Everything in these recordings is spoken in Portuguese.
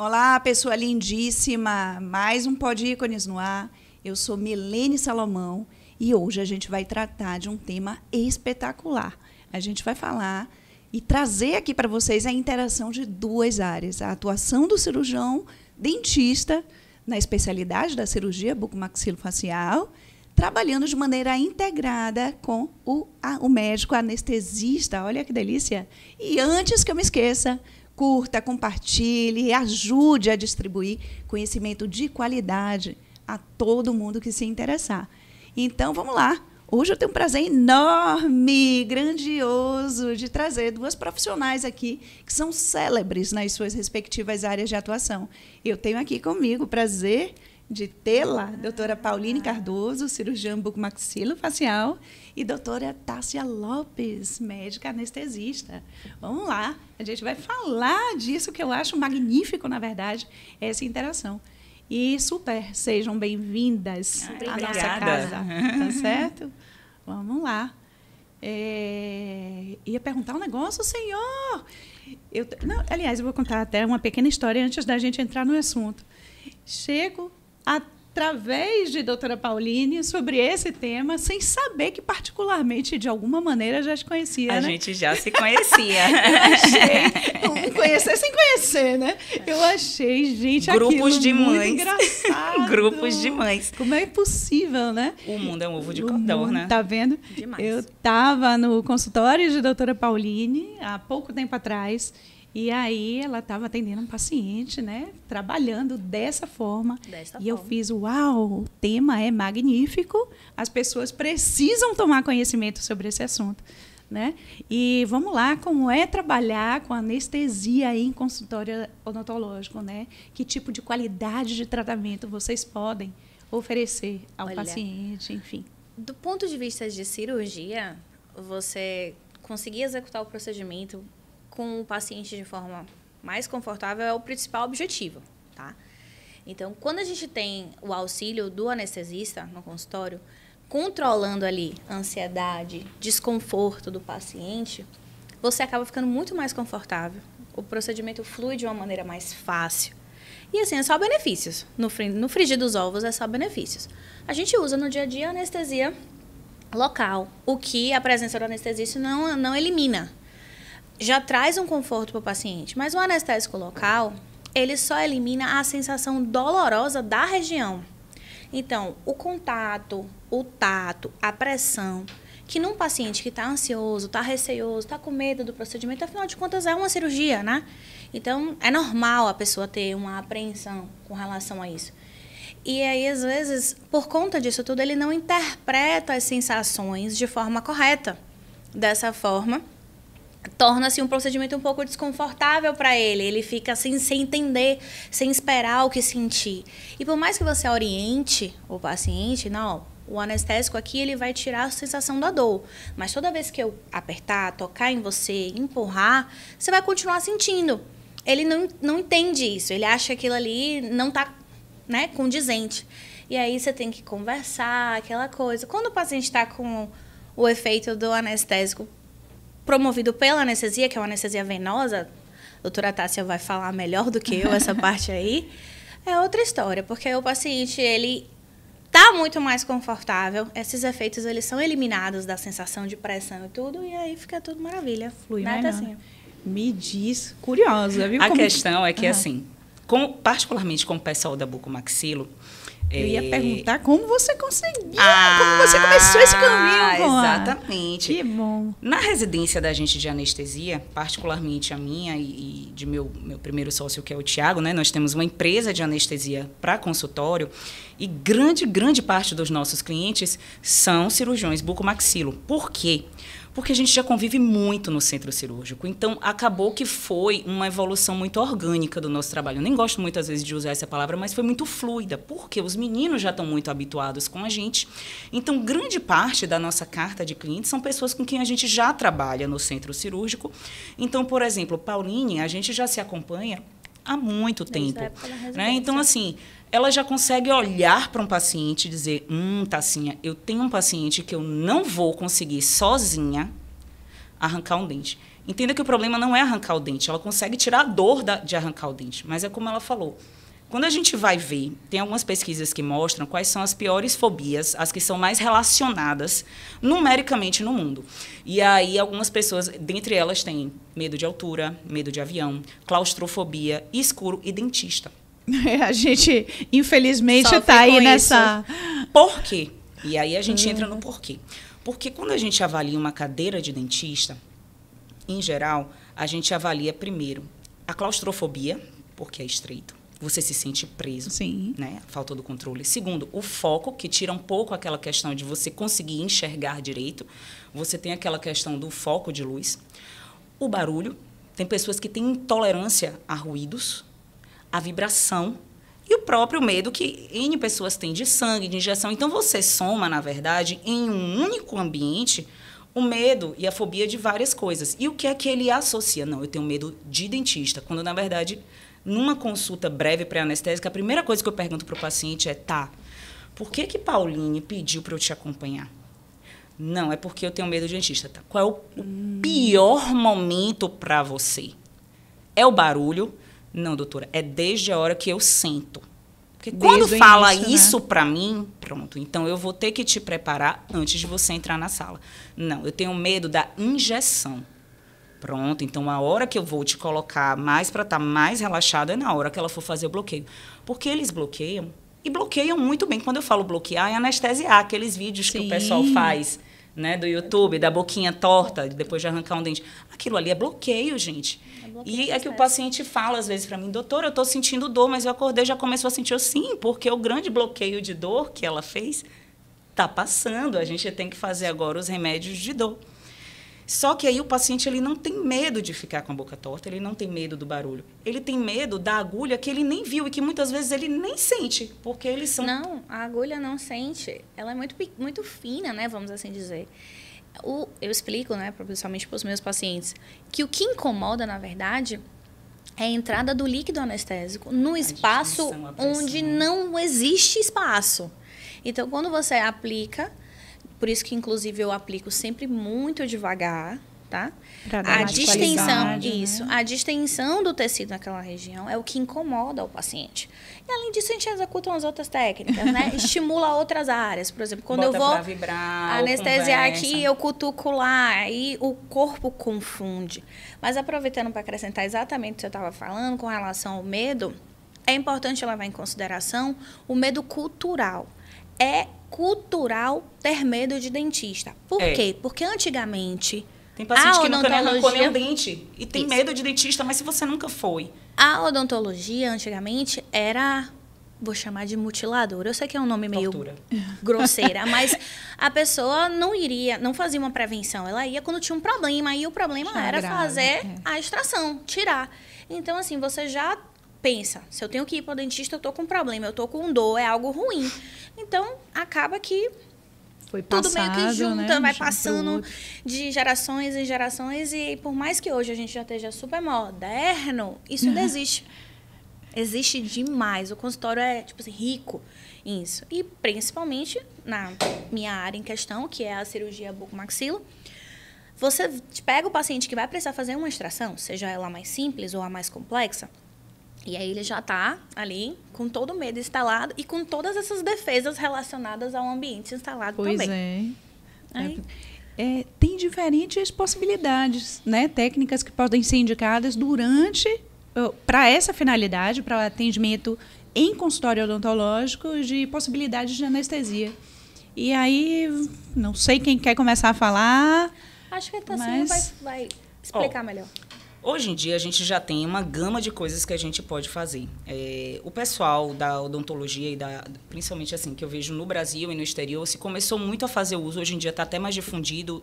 Olá, pessoa lindíssima! Mais um Pod Ícones no ar. Eu sou Milene Salomão e hoje a gente vai tratar de um tema espetacular. A gente vai falar e trazer aqui para vocês a interação de duas áreas. A atuação do cirurgião dentista na especialidade da cirurgia bucomaxilofacial, trabalhando de maneira integrada com o médico anestesista. Olha que delícia! E antes que eu me esqueça, curta, compartilhe, ajude a distribuir conhecimento de qualidade a todo mundo que se interessar. Então, vamos lá. Hoje eu tenho um prazer enorme, grandioso, de trazer duas profissionais aqui que são célebres nas suas respectivas áreas de atuação. Eu tenho aqui comigo o prazer de tê-la, doutora Pauline Cardoso, cirurgiã bucomaxilofacial, e doutora Tássia Lopes, médica anestesista. Vamos lá, a gente vai falar disso que eu acho magnífico, na verdade, essa interação. E super, sejam bem-vindas à nossa casa, tá certo? Vamos lá. Ia perguntar um negócio, senhor? Aliás, eu vou contar até uma pequena história antes da gente entrar no assunto. Chego através de doutora Pauline sobre esse tema, sem saber que particularmente, de alguma maneira, já te conhecia, A né? gente já se conhecia. Eu achei, conhecer sem conhecer, né? Eu achei, gente, Grupos aquilo de muito mães. engraçado. Grupos de mães. Como é possível, né? O mundo é um ovo de codorna, né? Tá vendo? Demais. Eu estava no consultório de doutora Pauline há pouco tempo atrás. E aí ela estava atendendo um paciente, né? Trabalhando dessa forma. Eu fiz, uau, o tema é magnífico, as pessoas precisam tomar conhecimento sobre esse assunto, né? E vamos lá, como é trabalhar com anestesia em consultório odontológico, né? Que tipo de qualidade de tratamento vocês podem oferecer ao paciente, enfim. Do ponto de vista de cirurgia, você conseguir executar o procedimento com o paciente de forma mais confortável é o principal objetivo, tá? Então, quando a gente tem o auxílio do anestesista no consultório, controlando ali a ansiedade, desconforto do paciente, você acaba ficando muito mais confortável. O procedimento flui de uma maneira mais fácil. E assim, é só benefícios. No frigir dos ovos é só benefícios. A gente usa no dia a dia a anestesia local, o que a presença do anestesista não elimina. Já traz um conforto para o paciente, mas o anestésico local, ele só elimina a sensação dolorosa da região. Então, o contato, o tato, a pressão, que num paciente que está ansioso, está receoso, está com medo do procedimento, afinal de contas é uma cirurgia, né? Então, é normal a pessoa ter uma apreensão com relação a isso. E aí, às vezes, por conta disso tudo, ele não interpreta as sensações de forma correta. Dessa forma, torna-se um procedimento um pouco desconfortável para ele. Ele fica assim, sem entender, sem esperar o que sentir. E por mais que você oriente o paciente, não, o anestésico aqui ele vai tirar a sensação da dor. Mas toda vez que eu apertar, tocar em você, empurrar, você vai continuar sentindo. Ele não entende isso. Ele acha que aquilo ali não está, né, condizente. E aí você tem que conversar, aquela coisa. Quando o paciente está com o efeito do anestésico promovido pela anestesia, que é uma anestesia venosa, a doutora Tássia vai falar melhor do que eu essa parte aí, é outra história, porque o paciente, ele tá muito mais confortável, esses efeitos, eles são eliminados da sensação de pressão e tudo, e aí fica tudo maravilha. Flui, né, assim. Me diz, curiosa, viu? A questão é que, assim, particularmente com o pessoal da bucomaxilo, eu ia perguntar como você conseguiu, como você começou esse caminho, exatamente. Que bom. Na residência da gente de anestesia, particularmente a minha e de meu primeiro sócio, que é o Tiago, né? Nós temos uma empresa de anestesia para consultório e grande parte dos nossos clientes são cirurgiões bucomaxilo. Por quê? Porque a gente já convive muito no centro cirúrgico. Então, acabou que foi uma evolução muito orgânica do nosso trabalho. Eu nem gosto muito, às vezes, de usar essa palavra, mas foi muito fluida, porque os meninos já estão muito habituados com a gente. Então, grande parte da nossa carta de clientes são pessoas com quem a gente já trabalha no centro cirúrgico. Então, por exemplo, Pauline, a gente já se acompanha há muito tempo, né? Então, assim, ela já consegue olhar para um paciente e dizer, Tassinha, eu tenho um paciente que eu não vou conseguir sozinha arrancar um dente. Entenda que o problema não é arrancar o dente, ela consegue tirar a dor de arrancar o dente, mas é como ela falou. Quando a gente vai ver, tem algumas pesquisas que mostram quais são as piores fobias, as que são mais relacionadas numericamente no mundo. E aí algumas pessoas, dentre elas, têm medo de altura, medo de avião, claustrofobia, escuro e dentista. A gente, infelizmente, está aí nessa... Por quê? E aí a gente entra no porquê. Porque quando a gente avalia uma cadeira de dentista, em geral, a gente avalia primeiro a claustrofobia, porque é estreito. Você se sente preso, Sim. Né? Falta do controle. Segundo, o foco, que tira um pouco aquela questão de você conseguir enxergar direito. Você tem aquela questão do foco de luz. O barulho. Tem pessoas que têm intolerância a ruídos. A vibração. E o próprio medo que N pessoas têm de sangue, de injeção. Então, você soma, na verdade, em um único ambiente, o medo e a fobia de várias coisas. E o que é que ele associa? Não, eu tenho medo de dentista. Quando, na verdade... Numa consulta breve pré-anestésica, a primeira coisa que eu pergunto para o paciente é, por que Pauline pediu para eu te acompanhar? Não, é porque eu tenho medo de dentista. Tá? Qual é o pior momento para você? É o barulho? Não, doutora, é desde a hora que eu sento. Porque quando fala isso, né? Para mim, pronto, então eu vou ter que te preparar antes de você entrar na sala. Não, eu tenho medo da injeção. Pronto, então a hora que eu vou te colocar mais para estar mais relaxada é na hora que ela for fazer o bloqueio. Porque eles bloqueiam, e bloqueiam muito bem. Quando eu falo bloquear, é anestesiar, aqueles vídeos Sim. que o pessoal faz, né, do YouTube, da boquinha torta, depois de arrancar um dente. Aquilo ali é bloqueio, gente. E é que o paciente fala, às vezes, para mim, doutora, eu estou sentindo dor, mas eu acordei e já começou a sentir. Sim, porque o grande bloqueio de dor que ela fez está passando. A gente tem que fazer agora os remédios de dor. Só que aí o paciente ele não tem medo de ficar com a boca torta, ele não tem medo do barulho. Ele tem medo da agulha que ele nem viu e que muitas vezes ele nem sente, porque eles são... Não, a agulha não sente. Ela é muito fina, né, vamos assim dizer. Eu explico, né, principalmente para os meus pacientes, que o que incomoda, na verdade, é a entrada do líquido anestésico no espaço onde não existe espaço. Então, quando você aplica... Por isso que, inclusive, eu aplico sempre muito devagar, tá? A distensão, isso, né? A distensão do tecido naquela região é o que incomoda o paciente. E, além disso, a gente executa umas outras técnicas, né? Estimula outras áreas. Por exemplo, quando eu vou vibrar, anestesiar aqui, eu cutuco lá, aí o corpo confunde. Mas, aproveitando para acrescentar exatamente o que você estava falando com relação ao medo, é importante levar em consideração o medo cultural. É cultural ter medo de dentista. Por quê? Porque antigamente... Tem paciente que nunca nem arrancou nenhum dente e tem medo de dentista, mas se você nunca foi. A odontologia, antigamente, era... Vou chamar de mutilador. Eu sei que é um nome meio grosseira, mas a pessoa não fazia uma prevenção. Ela ia quando tinha um problema, e o problema era fazer a extração, tirar. Então, assim, você já... pensa, se eu tenho que ir para o dentista, eu estou com problema, eu estou com dor, é algo ruim. Então, acaba que foi passado, tudo meio que junta, né? vai passando de gerações em gerações. E por mais que hoje a gente já esteja super moderno, isso ainda existe. Existe demais. O consultório é, tipo assim, rico em isso. E principalmente na minha área em questão, que é a cirurgia bucomaxilo. Você pega o paciente que vai precisar fazer uma extração, seja ela mais simples ou a mais complexa, e aí ele já está ali com todo o medo instalado e com todas essas defesas relacionadas ao ambiente instalado também. Pois é. Tem diferentes possibilidades, né? Técnicas que podem ser indicadas para essa finalidade, para o atendimento em consultório odontológico, de possibilidades de anestesia. E aí, não sei quem quer começar a falar. Acho que a Tassinha vai explicar melhor. Hoje em dia, a gente já tem uma gama de coisas que a gente pode fazer. O pessoal da odontologia, principalmente assim, que eu vejo no Brasil e no exterior, se começou muito a fazer uso, hoje em dia está até mais difundido,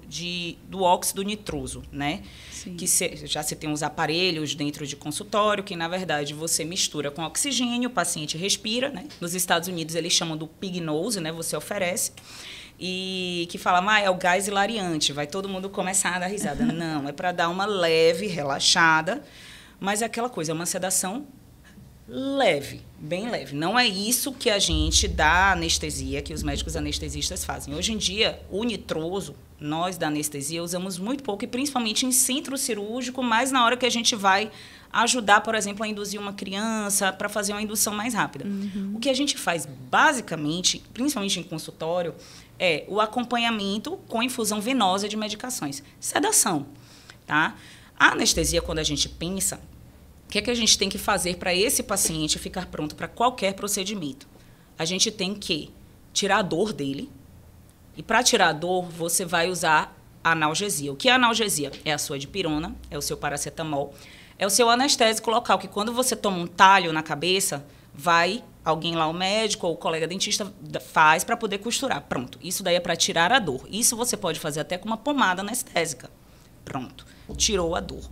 do óxido nitroso, né? Sim. Que já se tem uns aparelhos dentro de consultório, que, na verdade, você mistura com oxigênio, o paciente respira, né? Nos Estados Unidos, eles chamam do pig nose, né? Você oferece. E que fala, é o gás hilariante, vai todo mundo começar a dar risada. Não, é para dar uma leve relaxada, mas é aquela coisa, é uma sedação Leve, bem leve. Não é isso que a gente da anestesia, que os médicos anestesistas fazem. Hoje em dia, o nitroso, nós da anestesia usamos muito pouco, e principalmente em centro cirúrgico, mas na hora que a gente vai ajudar, por exemplo, a induzir uma criança, para fazer uma indução mais rápida. O que a gente faz, basicamente, principalmente em consultório, é o acompanhamento com infusão venosa de medicações. Sedação, tá? A anestesia, quando a gente pensa, o que é que a gente tem que fazer para esse paciente ficar pronto para qualquer procedimento? A gente tem que tirar a dor dele. E para tirar a dor, você vai usar analgesia. O que é analgesia? É a sua dipirona, é o seu paracetamol, é o seu anestésico local, que quando você toma um talho na cabeça, vai alguém lá, o médico ou o colega dentista, faz para poder costurar. Pronto. Isso daí é para tirar a dor. Isso você pode fazer até com uma pomada anestésica. Pronto. Tirou a dor.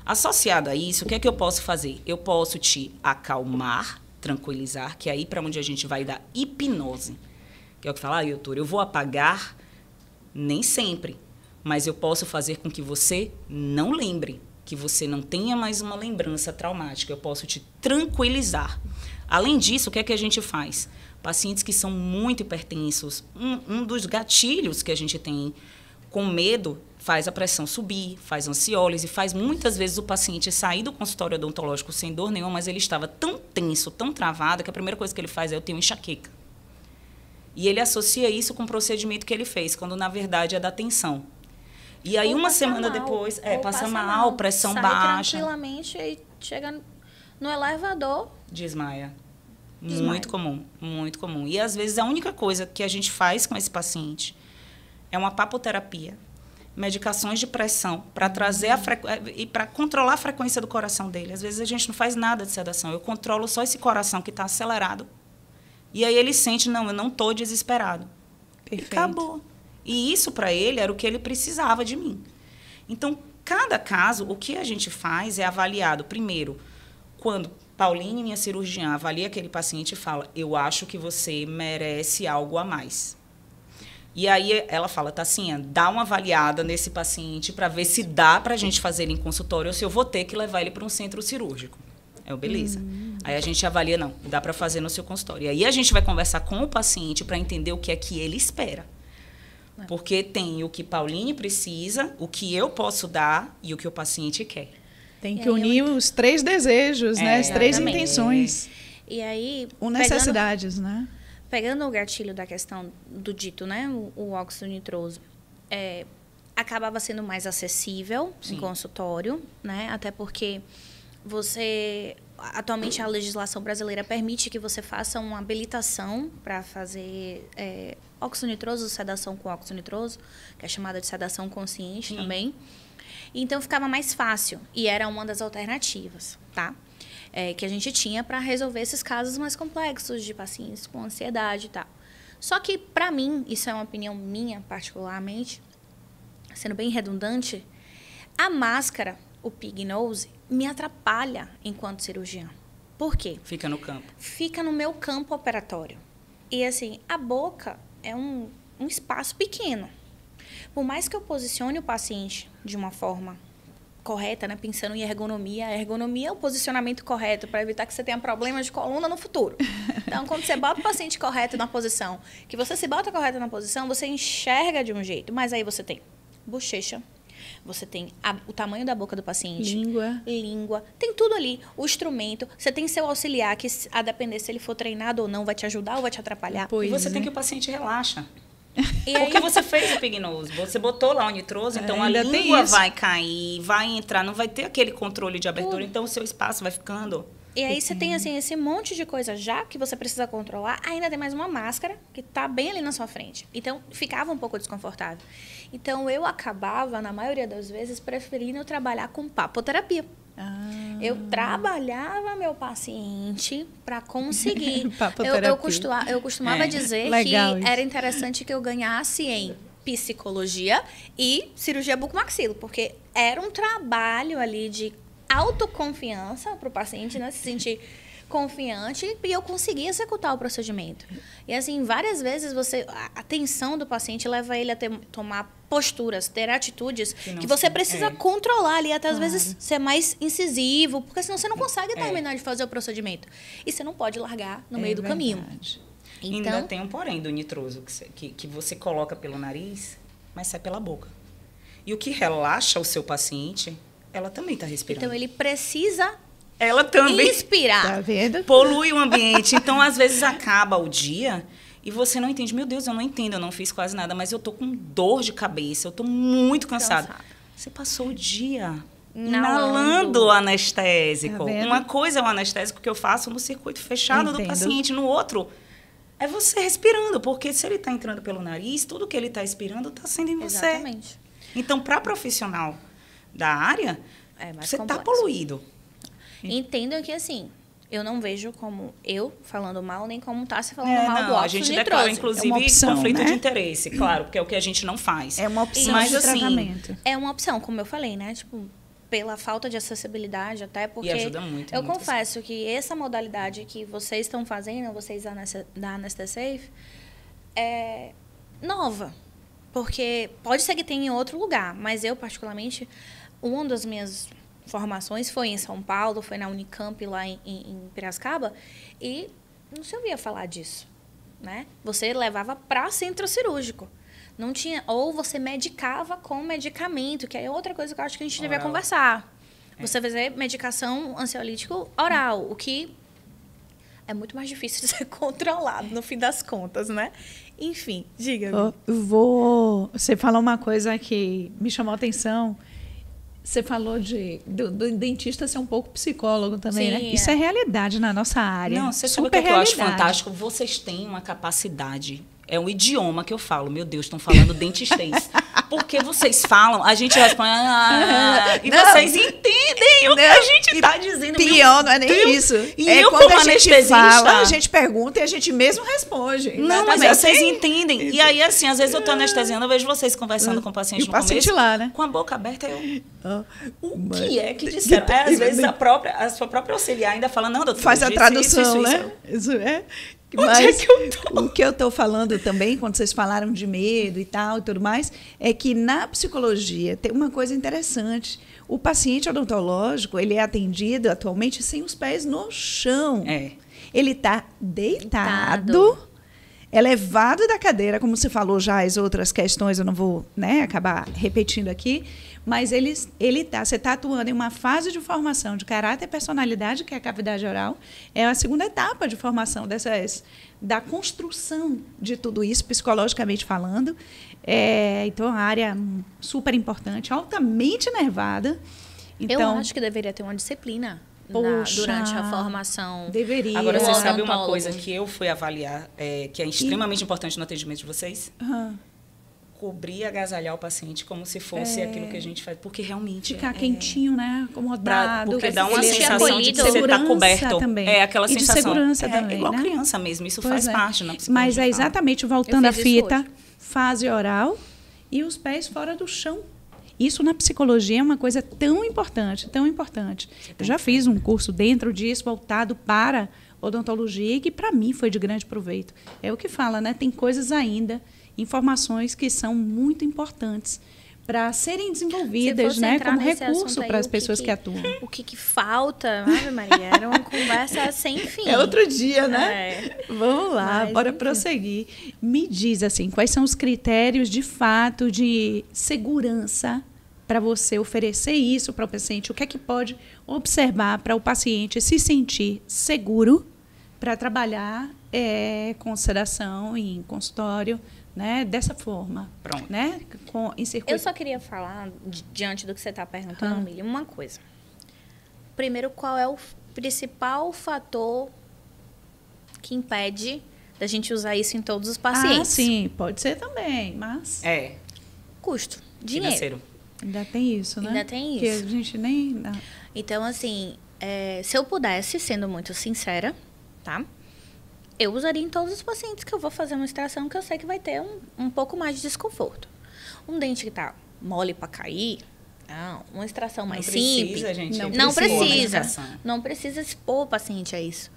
Associado a isso, o que é que eu posso fazer? Eu posso te acalmar, tranquilizar, que é aí para onde a gente vai dar hipnose. Que é o que fala, doutor, eu vou apagar, nem sempre, mas eu posso fazer com que você não lembre, que você não tenha mais uma lembrança traumática. Eu posso te tranquilizar. Além disso, o que é que a gente faz? Pacientes que são muito hipertensos, um dos gatilhos que a gente tem com medo faz a pressão subir, faz ansiólise, faz muitas vezes o paciente sair do consultório odontológico sem dor nenhuma, mas ele estava tão tenso, tão travado, que a primeira coisa que ele faz é: eu tenho enxaqueca. E ele associa isso com o procedimento que ele fez, quando na verdade é da tensão. E aí uma semana depois, passa mal, pressão baixa. Sai tranquilamente e chega no elevador. Desmaia. Muito comum, muito comum. E às vezes a única coisa que a gente faz com esse paciente é uma papoterapia, medicações de pressão para trazer e para controlar a frequência do coração dele. Às vezes a gente não faz nada de sedação, eu controlo só esse coração que está acelerado. E aí ele sente, não, eu não estou desesperado. Perfeito. E acabou. E isso para ele era o que ele precisava de mim. Então, cada caso, o que a gente faz é avaliado primeiro, quando Pauline, minha cirurgiã, avalia aquele paciente e fala: eu acho que você merece algo a mais. E aí ela fala: Tassinha, dá uma avaliada nesse paciente para ver se dá para a gente fazer ele em consultório ou se eu vou ter que levar ele para um centro cirúrgico. Beleza. Aí a gente avalia, não, dá para fazer no seu consultório. E aí a gente vai conversar com o paciente para entender o que é que ele espera. Porque tem o que Pauline precisa, o que eu posso dar e o que o paciente quer. Tem que unir os 3 desejos, né? As 3 intenções. E aí... Ou necessidades, né? Pegando o gatilho da questão do dito, né? O óxido nitroso. Acabava sendo mais acessível em consultório, né? Até porque atualmente a legislação brasileira permite que você faça uma habilitação para fazer óxido nitroso, sedação com óxido nitroso, que é chamada de sedação consciente também. Então, ficava mais fácil e era uma das alternativas, tá? Que a gente tinha para resolver esses casos mais complexos de pacientes com ansiedade e tal. Só que, para mim, isso é uma opinião minha, particularmente, sendo bem redundante, a máscara, o pig nose, me atrapalha enquanto cirurgiã. Por quê? Fica no campo. Fica no meu campo operatório. E, assim, a boca é um espaço pequeno. Por mais que eu posicione o paciente de uma forma correta, né, pensando em ergonomia, a ergonomia é o posicionamento correto para evitar que você tenha problemas de coluna no futuro. Então, quando você bota o paciente correto na posição, que você se bota correto na posição, você enxerga de um jeito, mas aí você tem bochecha, você tem o tamanho da boca do paciente, língua, tem tudo ali, o instrumento, você tem seu auxiliar que, a depender se ele for treinado ou não, vai te ajudar ou vai te atrapalhar. E você tem que o paciente relaxa. Porque você fez o pig nose, você botou lá o nitroso, então a língua vai cair, vai entrar, não vai ter aquele controle de abertura, então o seu espaço vai ficando... E aí você tem assim, esse monte de coisa já que você precisa controlar, ainda tem mais uma máscara que está bem ali na sua frente. Então, ficava um pouco desconfortável. Então, eu acabava, na maioria das vezes, preferindo trabalhar com papoterapia. Eu trabalhava meu paciente para conseguir. Eu costumava dizer que era interessante que eu ganhasse em psicologia e cirurgia bucomaxilo, porque era um trabalho ali de autoconfiança para o paciente, né, se sentir confiante e eu consegui executar o procedimento. E assim, várias vezes a atenção do paciente leva ele a tomar posturas, ter atitudes que você precisa controlar ali, até às vezes ser mais incisivo, porque senão você não consegue terminar de fazer o procedimento. E você não pode largar no meio do caminho. Então, ainda tem um porém do nitroso, que você coloca pelo nariz, mas sai pela boca. E o que relaxa o seu paciente, ela também está respirando. Então, ele precisa ela também inspirar. Tá vendo? Polui o ambiente. Então, às vezes, acaba o dia e você não entende. Meu Deus, eu não entendo, eu não fiz quase nada, mas eu tô com dor de cabeça, eu tô muito cansada. Você passou o dia inalando o anestésico. Tá uma coisa é o anestésico que eu faço no circuito fechado do paciente, no outro é você respirando, porque se ele está entrando pelo nariz, tudo que ele está expirando está sendo em você. Exatamente. Então, para profissional da área, você está poluído. Entendam que, assim, eu não vejo como eu falando mal, nem como Tássia falando mal do óxido nitroso. A gente declara, inclusive, conflito de interesse, claro, porque é o que a gente não faz. É uma opção de tratamento. É uma opção, como eu falei, né? Tipo, pela falta de acessibilidade, até porque... E ajuda muito. Eu confesso que essa modalidade que vocês estão fazendo, vocês da Anestesafe, é nova. Porque pode ser que tenha em outro lugar, mas eu, particularmente, uma das minhas formações foi em São Paulo, foi na Unicamp, lá em Piracicaba, e não se ouvia falar disso, né? Você levava para centro cirúrgico. Não tinha, ou você medicava com medicamento, que é outra coisa que eu acho que a gente devia conversar. Você fazer medicação ansiolítico oral, o que é muito mais difícil de ser controlado, no fim das contas, né? Enfim, diga-me. Você falou uma coisa que me chamou a atenção. Você falou do dentista ser um pouco psicólogo também, né? Isso é realidade na nossa área. Não, você sabe o que eu acho fantástico? Vocês têm uma capacidade. É um idioma que eu falo. Meu Deus, estão falando dentistês. Porque vocês falam, a gente responde... e não, vocês entendem o que a gente está dizendo. Pior, não é nem isso. E eu, quando como a gente fala, a gente pergunta e a gente mesmo responde. Não, mas vocês entendem. E aí, assim, às vezes eu estou anestesiando, eu vejo vocês conversando com o paciente no começo. E o paciente lá, né? Com a boca aberta, o que é que disseram? Às vezes a sua própria auxiliar ainda fala, não, doutor, faz a tradução, né? Isso é... Mas o que eu estou falando também, quando vocês falaram de medo e tal e tudo mais, é que na psicologia tem uma coisa interessante. O paciente odontológico, ele é atendido atualmente sem os pés no chão. Ele está deitado, elevado da cadeira, como você falou já as outras questões, eu não vou, né, acabar repetindo aqui, mas você está atuando em uma fase de formação de caráter e personalidade, que é a cavidade oral, é a segunda etapa de formação da construção de tudo isso, psicologicamente falando. Então, é uma área super importante, altamente nervada. Então, eu acho que deveria ter uma disciplina durante a formação. Deveria. Agora, você sabe uma coisa que eu fui avaliar, que é extremamente importante no atendimento de vocês? Cobrir e agasalhar o paciente como se fosse aquilo que a gente faz, porque realmente ficar quentinho, né, acomodado, porque dá uma sensação de que você está coberto também. Aquela sensação de segurança também, igual né? Criança mesmo, isso faz parte na psicologia. Mas é exatamente voltando à fita, fase oral e os pés fora do chão. Isso na psicologia é uma coisa tão importante, tão importante. Eu já fiz um curso dentro disso voltado para odontologia que para mim foi de grande proveito. É o que fala, né? Tem coisas ainda, informações que são muito importantes para serem desenvolvidas, né, como recurso para as pessoas que atuam. O que falta, Ave Maria, era uma conversa sem fim. É outro dia, né? Vamos lá, bora prosseguir. Me diz, assim, quais são os critérios, de fato, de segurança para você oferecer isso para o paciente? O que é que pode observar para o paciente se sentir seguro para trabalhar com sedação em consultório, né, dessa forma. Pronto. Né, em circuito. Eu só queria falar, diante do que você está perguntando, Mili, uma coisa. Primeiro, qual é o principal fator que impede da gente usar isso em todos os pacientes? Ah, sim, pode ser também, mas... Custo, dinheiro. Financeiro. Ainda tem isso, né? Ainda tem isso. Que a gente nem... Então, assim, se eu pudesse, sendo muito sincera, tá? Eu usaria em todos os pacientes que eu vou fazer uma extração que eu sei que vai ter um pouco mais de desconforto. Um dente que tá mole para cair, uma extração mais simples. Gente, não precisa expor o paciente a isso.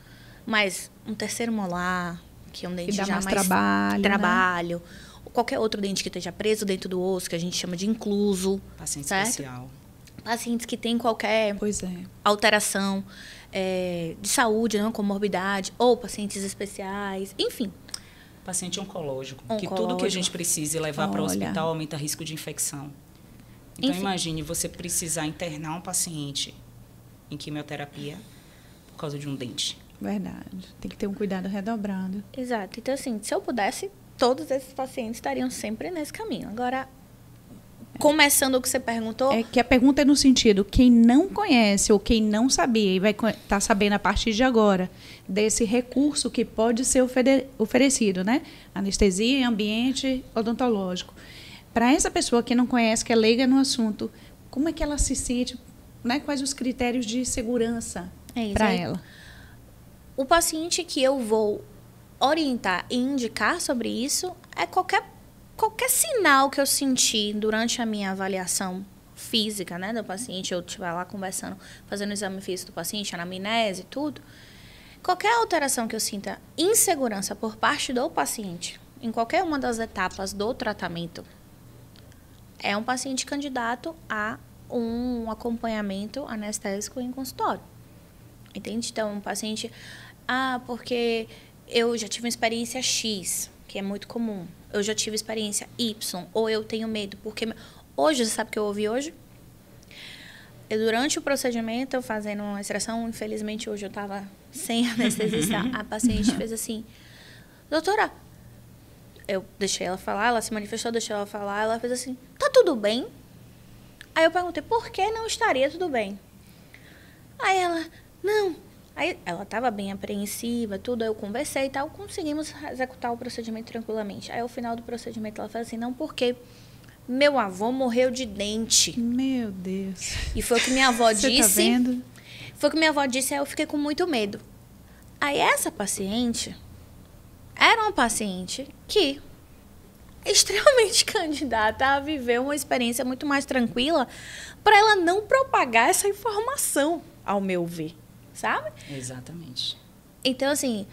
Mas um terceiro molar, que é um dente dá já mais mais trabalho, trabalho, ou qualquer outro dente que esteja preso dentro do osso, que a gente chama de incluso. Paciente certo? especial. Pacientes que têm qualquer Pois é. alteração de saúde, não, comorbidade, ou pacientes especiais, enfim. Paciente oncológico. Que Oncológico. tudo que a gente precise levar para o Olha. hospital aumenta risco de infecção. Então, Enfim. imagine você precisar internar um paciente em quimioterapia por causa de um dente. Verdade. Tem que ter um cuidado redobrado. Exato. Então, assim, se eu pudesse, todos esses pacientes estariam sempre nesse caminho. Agora, começando o que você perguntou, É que a pergunta é no sentido, quem não conhece ou quem não sabia e vai estar sabendo a partir de agora desse recurso que pode ser oferecido, né? Anestesia em ambiente odontológico. Para essa pessoa que não conhece, que é leiga no assunto, como é que ela se sente, né? Quais os critérios de segurança É isso para aí. ela? o paciente que eu vou orientar e indicar sobre isso é qualquer sinal que eu sentir durante a minha avaliação física, né, do paciente, eu estiver lá conversando, fazendo o exame físico do paciente, anamnese e tudo, qualquer alteração que eu sinta insegurança por parte do paciente, em qualquer uma das etapas do tratamento, é um paciente candidato a um acompanhamento anestésico em consultório. Entende? Então, um paciente, porque eu já tive uma experiência X, que é muito comum. Eu já tive experiência Y, ou eu tenho medo, porque... Hoje, você sabe o que eu ouvi hoje? Durante o procedimento, eu fazendo uma extração, infelizmente hoje eu estava sem anestesista, a paciente fez assim, doutora, eu deixei ela falar, ela se manifestou, deixei ela falar, ela fez assim, tá tudo bem? Aí eu perguntei, por que não estaria tudo bem? Aí ela, não. Aí ela estava bem apreensiva, tudo, aí eu conversei e tal, conseguimos executar o procedimento tranquilamente. Aí, ao final do procedimento, ela falou assim, não, porque meu avô morreu de dente. Meu Deus. E foi o que minha avó Você disse. tá vendo? Foi o que minha avó disse, aí eu fiquei com muito medo. Aí essa paciente era uma paciente que extremamente candidata a viver uma experiência muito mais tranquila para ela não propagar essa informação, ao meu ver, sabe? Exatamente. Então, assim,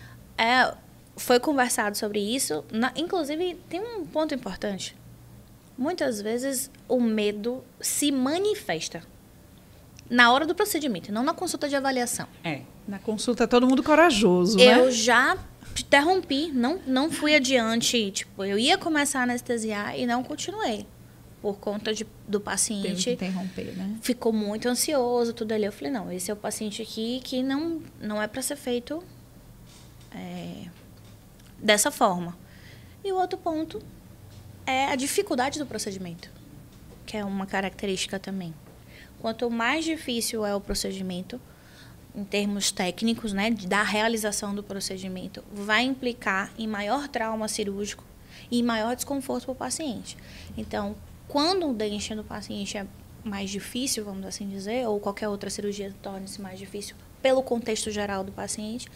foi conversado sobre isso. Inclusive, tem um ponto importante. Muitas vezes, o medo se manifesta na hora do procedimento, não na consulta de avaliação. Na consulta, todo mundo corajoso, Eu né? já interrompi, não fui adiante. Tipo, eu ia começar a anestesiar e não continuei. Por conta do paciente. Teve que interromper, né? Ficou muito ansioso, tudo ali. Eu falei, não, esse é o paciente aqui que não é para ser feito dessa forma. E o outro ponto é a dificuldade do procedimento, que é uma característica também. Quanto mais difícil é o procedimento, em termos técnicos, né, da realização do procedimento, vai implicar em maior trauma cirúrgico e maior desconforto para o paciente. Então, quando o dente do paciente é mais difícil, vamos assim dizer, ou qualquer outra cirurgia torne-se mais difícil pelo contexto geral do paciente,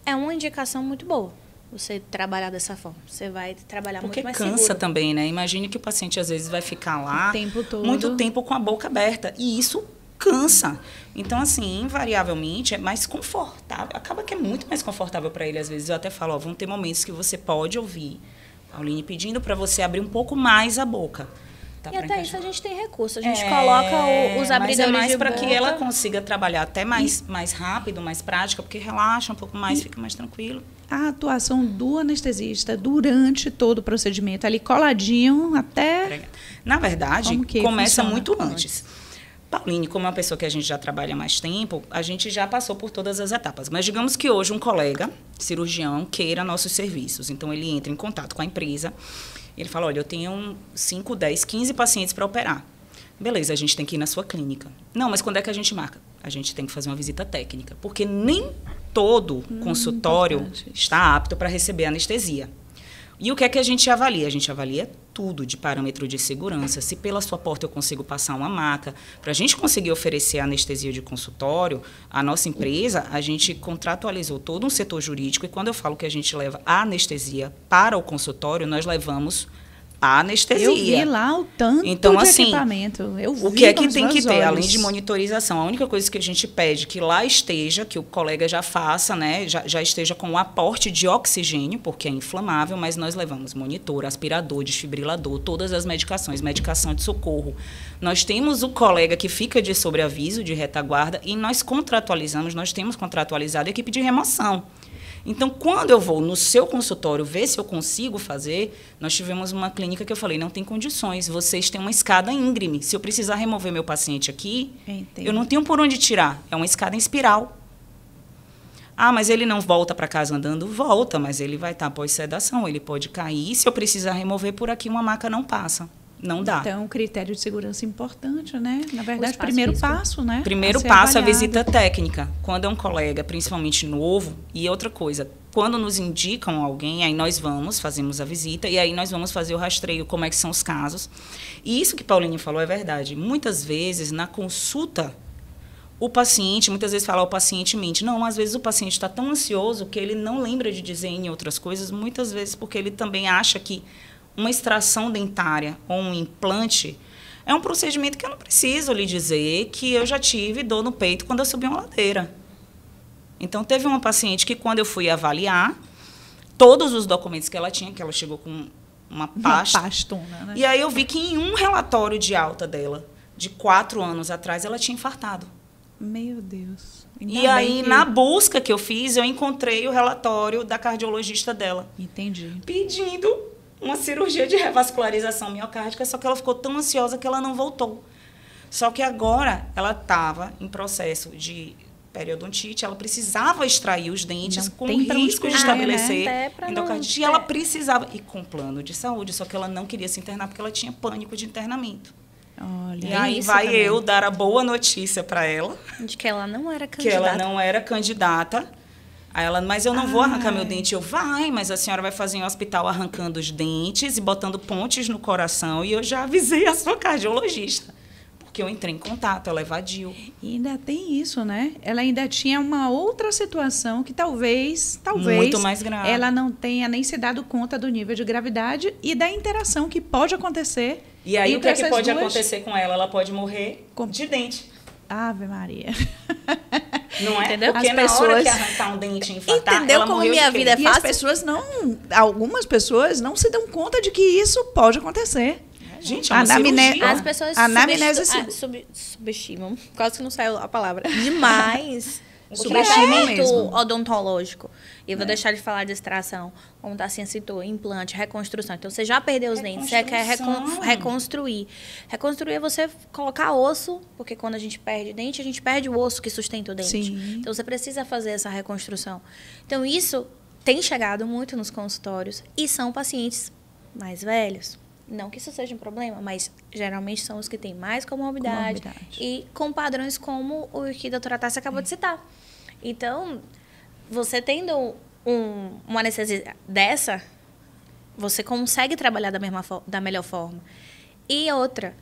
é uma indicação muito boa você trabalhar dessa forma. Você vai trabalhar Porque muito mais cansa seguro. também, né? Imagine que o paciente, às vezes, vai ficar lá O tempo todo. muito tempo com a boca aberta. E isso cansa. Então, assim, invariavelmente, é mais confortável. Acaba que é muito mais confortável para ele, às vezes. Eu até falo, vão ter momentos que você pode ouvir a Pauline pedindo para você abrir um pouco mais a boca. Tá, E pra até isso encaixar. a gente tem recurso. A gente coloca os abridores mas é mais de para boca. que ela consiga trabalhar até mais rápido, mais prática, porque relaxa um pouco mais, fica mais tranquilo. A atuação do anestesista durante todo o procedimento, ali coladinho até... Na verdade, Como que começa funciona muito antes. Pauline, como é uma pessoa que a gente já trabalha há mais tempo, a gente já passou por todas as etapas. Mas digamos que hoje um colega cirurgião queira nossos serviços. Então, ele entra em contato com a empresa. Ele fala, olha, eu tenho 5, 10, 15 pacientes para operar. Beleza, a gente tem que ir na sua clínica. Não, mas quando é que a gente marca? A gente tem que fazer uma visita técnica. Porque nem todo consultório importante. está apto para receber anestesia. E o que é que a gente avalia? A gente avalia tudo de parâmetro de segurança. Se pela sua porta eu consigo passar uma maca. Para a gente conseguir oferecer anestesia de consultório, a nossa empresa, a gente contratualizou todo um setor jurídico. E quando eu falo que a gente leva a anestesia para o consultório, nós levamos a anestesia. Eu vi lá o tanto então, de assim, equipamento. Eu vi o que é que com os tem que meus ter, olhos. além de monitorização? A única coisa que a gente pede que lá esteja, que o colega já faça, né, já esteja com o aporte de oxigênio, porque é inflamável, mas nós levamos monitor, aspirador, desfibrilador, todas as medicações, medicação de socorro. Nós temos o colega que fica de sobreaviso, de retaguarda, e nós temos contratualizado a equipe de remoção. Então, quando eu vou no seu consultório ver se eu consigo fazer, nós tivemos uma clínica que eu falei, não tem condições, vocês têm uma escada íngreme. Se eu precisar remover meu paciente aqui, eu não tenho por onde tirar. É uma escada em espiral. Ah, mas ele não volta para casa andando? Volta, mas ele vai estar pós-sedação, ele pode cair. Se eu precisar remover por aqui, uma maca não passa. Não dá. Então, um critério de segurança importante, né? Na O verdade, espaço primeiro físico. passo, né? Primeiro ser passo é a avaliado. visita técnica. Quando é um colega, principalmente novo, e outra coisa, quando nos indicam alguém, aí nós fazemos a visita, e aí nós vamos fazer o rastreio, como é que são os casos. E isso que Paulinho falou é verdade. Muitas vezes, na consulta, o paciente, muitas vezes fala, o paciente mente. Não, às vezes o paciente está tão ansioso que ele não lembra de dizer em outras coisas, muitas vezes porque ele também acha que uma extração dentária ou um implante é um procedimento que eu não preciso lhe dizer que eu já tive dor no peito quando eu subi uma ladeira. Então, teve uma paciente que, quando eu fui avaliar, todos os documentos que ela tinha, que ela chegou com uma pasta. Uma pastona, né? E aí eu vi que em um relatório de alta dela, de 4 anos atrás, ela tinha infartado. Meu Deus. Ainda E bem aí, que- na busca que eu fiz, eu encontrei o relatório da cardiologista dela. Entendi. Pedindo uma cirurgia de revascularização miocárdica, só que ela ficou tão ansiosa que ela não voltou. Só que agora ela estava em processo de periodontite, ela precisava extrair os dentes Não com tem pra onde risco de correr, estabelecer né? Até pra não- endocardite. E ela precisava, e com plano de saúde, só que ela não queria se internar porque ela tinha pânico de internamento. Olha. E Tem aí isso vai também. eu dar a boa notícia para ela, De que ela não era que candidata. ela não era candidata. Aí ela, mas eu não vou arrancar meu dente. Eu, vai, mas a senhora vai fazer em hospital arrancando os dentes e botando pontes no coração. E eu já avisei a sua cardiologista, porque eu entrei em contato, ela evadiu. E ainda tem isso, né? Ela ainda tinha uma outra situação que talvez Muito mais grave. ela não tenha nem se dado conta do nível de gravidade e da interação que pode acontecer. E aí o que, entre é que essas pode duas. acontecer com ela? Ela pode morrer Como? de dente. Ave Maria. Não é? Entendeu? Porque As na hora pessoas- que arrancar um dente e infartar, Entendeu ela como morreu minha de quê? vida é E as fácil? pessoas não, algumas pessoas não se dão conta de que isso pode acontecer. Gente, é uma Anamne- cirurgia. As pessoas Anamnese subestimam, quase que não saiu a palavra, demais o Subestimam tratamento mesmo. odontológico. E eu vou deixar de falar de extração, como a Tacinha citou, implante, reconstrução. Então, você já perdeu os dentes, você quer Reconstrução. reconstruir. Reconstruir é você colocar osso, porque quando a gente perde dente, a gente perde o osso que sustenta o dente. Sim. Então, você precisa fazer essa reconstrução. Então, isso tem chegado muito nos consultórios e são pacientes mais velhos. Não que isso seja um problema, mas geralmente são os que têm mais comorbidade. E com padrões como o que a doutora Tássia acabou de citar. Então, você tendo uma anestesia dessa, você consegue trabalhar da melhor forma. E outra,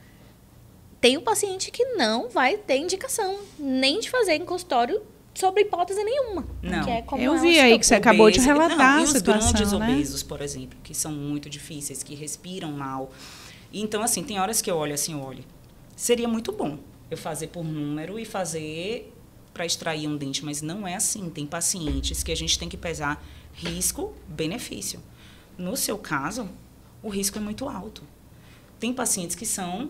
tem um paciente que não vai ter indicação nem de fazer em consultório sobre hipótese nenhuma. Não. Que é como Eu ela vi aí citou. que você acabou de Obeso. relatar Não, a e os situação, grandes né? obesos, por exemplo, que são muito difíceis, que respiram mal. Então, assim, tem horas que eu olho assim, olha, seria muito bom eu fazer por número e fazer para extrair um dente, mas não é assim. Tem pacientes que a gente tem que pesar risco-benefício. No seu caso, o risco é muito alto. Tem pacientes que são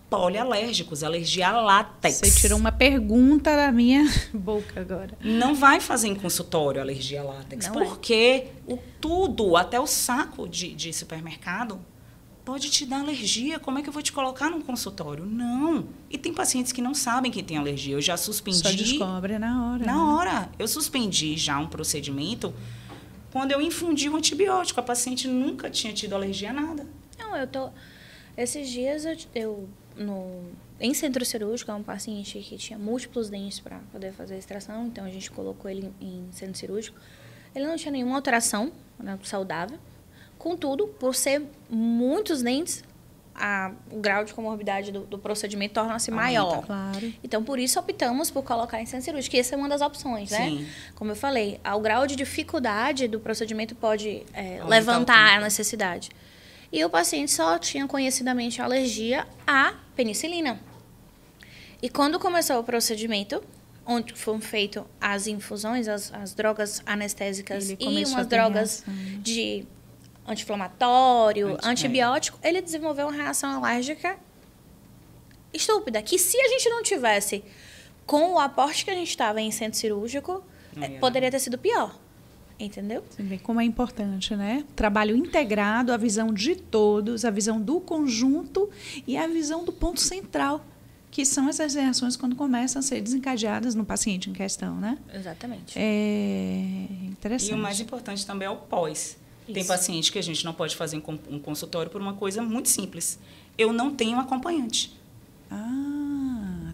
polialérgicos, alergia a látex. Você tirou uma pergunta da minha boca agora. Não vai fazer em consultório alergia a látex, Não é. porque tudo, até o saco de supermercado, pode te dar alergia. Como é que eu vou te colocar num consultório? Não. E tem pacientes que não sabem que tem alergia. Eu já suspendi. Só descobre na hora. Na né? hora. Eu suspendi já um procedimento quando eu infundi um antibiótico. A paciente nunca tinha tido alergia a nada. Não, esses dias em centro cirúrgico, é um paciente que tinha múltiplos dentes para poder fazer a extração, então a gente colocou ele em centro cirúrgico. Ele não tinha nenhuma alteração, né, saudável. Contudo, por ser muitos dentes, o grau de comorbidade do procedimento torna-se maior. Claro. Então, por isso, optamos por colocar em centro cirúrgico. E essa é uma das opções, né? Sim. Como eu falei, o grau de dificuldade do procedimento pode Aumentar levantar o a necessidade. E o paciente só tinha conhecidamente alergia à penicilina. E quando começou o procedimento, onde foram feitas as infusões, as drogas anestésicas e umas drogas de anti-inflamatório, antibiótico, ele desenvolveu uma reação alérgica estúpida, que se a gente não tivesse com o aporte que a gente estava em centro cirúrgico, poderia ter sido pior. Entendeu? Você vê como é importante, né? Trabalho integrado, a visão de todos, a visão do conjunto e a visão do ponto central, que são essas reações quando começam a ser desencadeadas no paciente em questão, né? Exatamente. É interessante. E o mais importante também é o pós. Tem paciente que a gente não pode fazer um consultório por uma coisa muito simples. Eu não tenho acompanhante.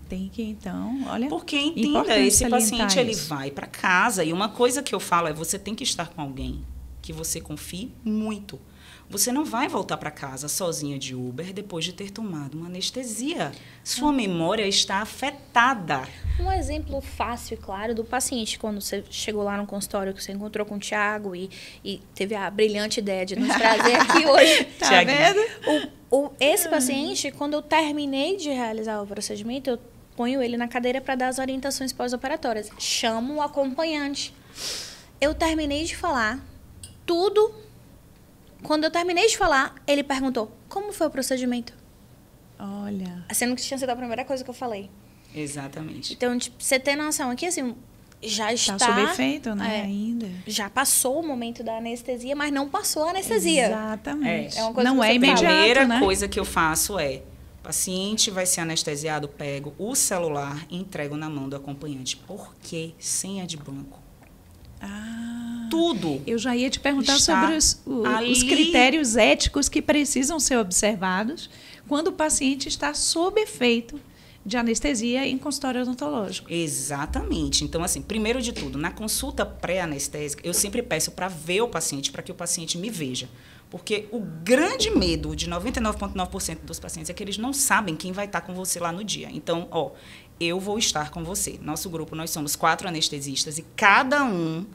Tem que, então, olha... Porque, entenda, esse paciente ele vai para casa e uma coisa que eu falo é você tem que estar com alguém que você confie muito. Você não vai voltar para casa sozinha de Uber depois de ter tomado uma anestesia. Sua memória está afetada. Um exemplo fácil e claro do paciente, quando você chegou lá no consultório, que você encontrou com o Thiago e teve a brilhante ideia de nos trazer aqui hoje. Tá vendo? Esse paciente, quando eu terminei de realizar o procedimento, eu ponho ele na cadeira para dar as orientações pós-operatórias. Chamo o acompanhante. Eu terminei de falar tudo. Quando eu terminei de falar, ele perguntou, como foi o procedimento? Olha. Sendo que tinha sido a primeira coisa que eu falei. Exatamente. Então, tipo, você tem noção aqui, assim, já está... Está sob efeito, né, ainda. Já passou o momento da anestesia, mas não passou a anestesia. Exatamente. É uma coisa não que é você imediato, A primeira né? coisa que eu faço é, paciente vai ser anestesiado, pego o celular e entrego na mão do acompanhante. Por quê? Senha de banco. Tudo. Eu já ia te perguntar sobre os critérios éticos que precisam ser observados quando o paciente está sob efeito de anestesia em consultório odontológico. Exatamente. Então, assim, primeiro de tudo, na consulta pré-anestésica, eu sempre peço para ver o paciente, para que o paciente me veja. Porque o grande medo de 99,9% dos pacientes é que eles não sabem quem vai estar com você lá no dia. Então, eu vou estar com você. Nosso grupo, nós somos 4 anestesistas e cada um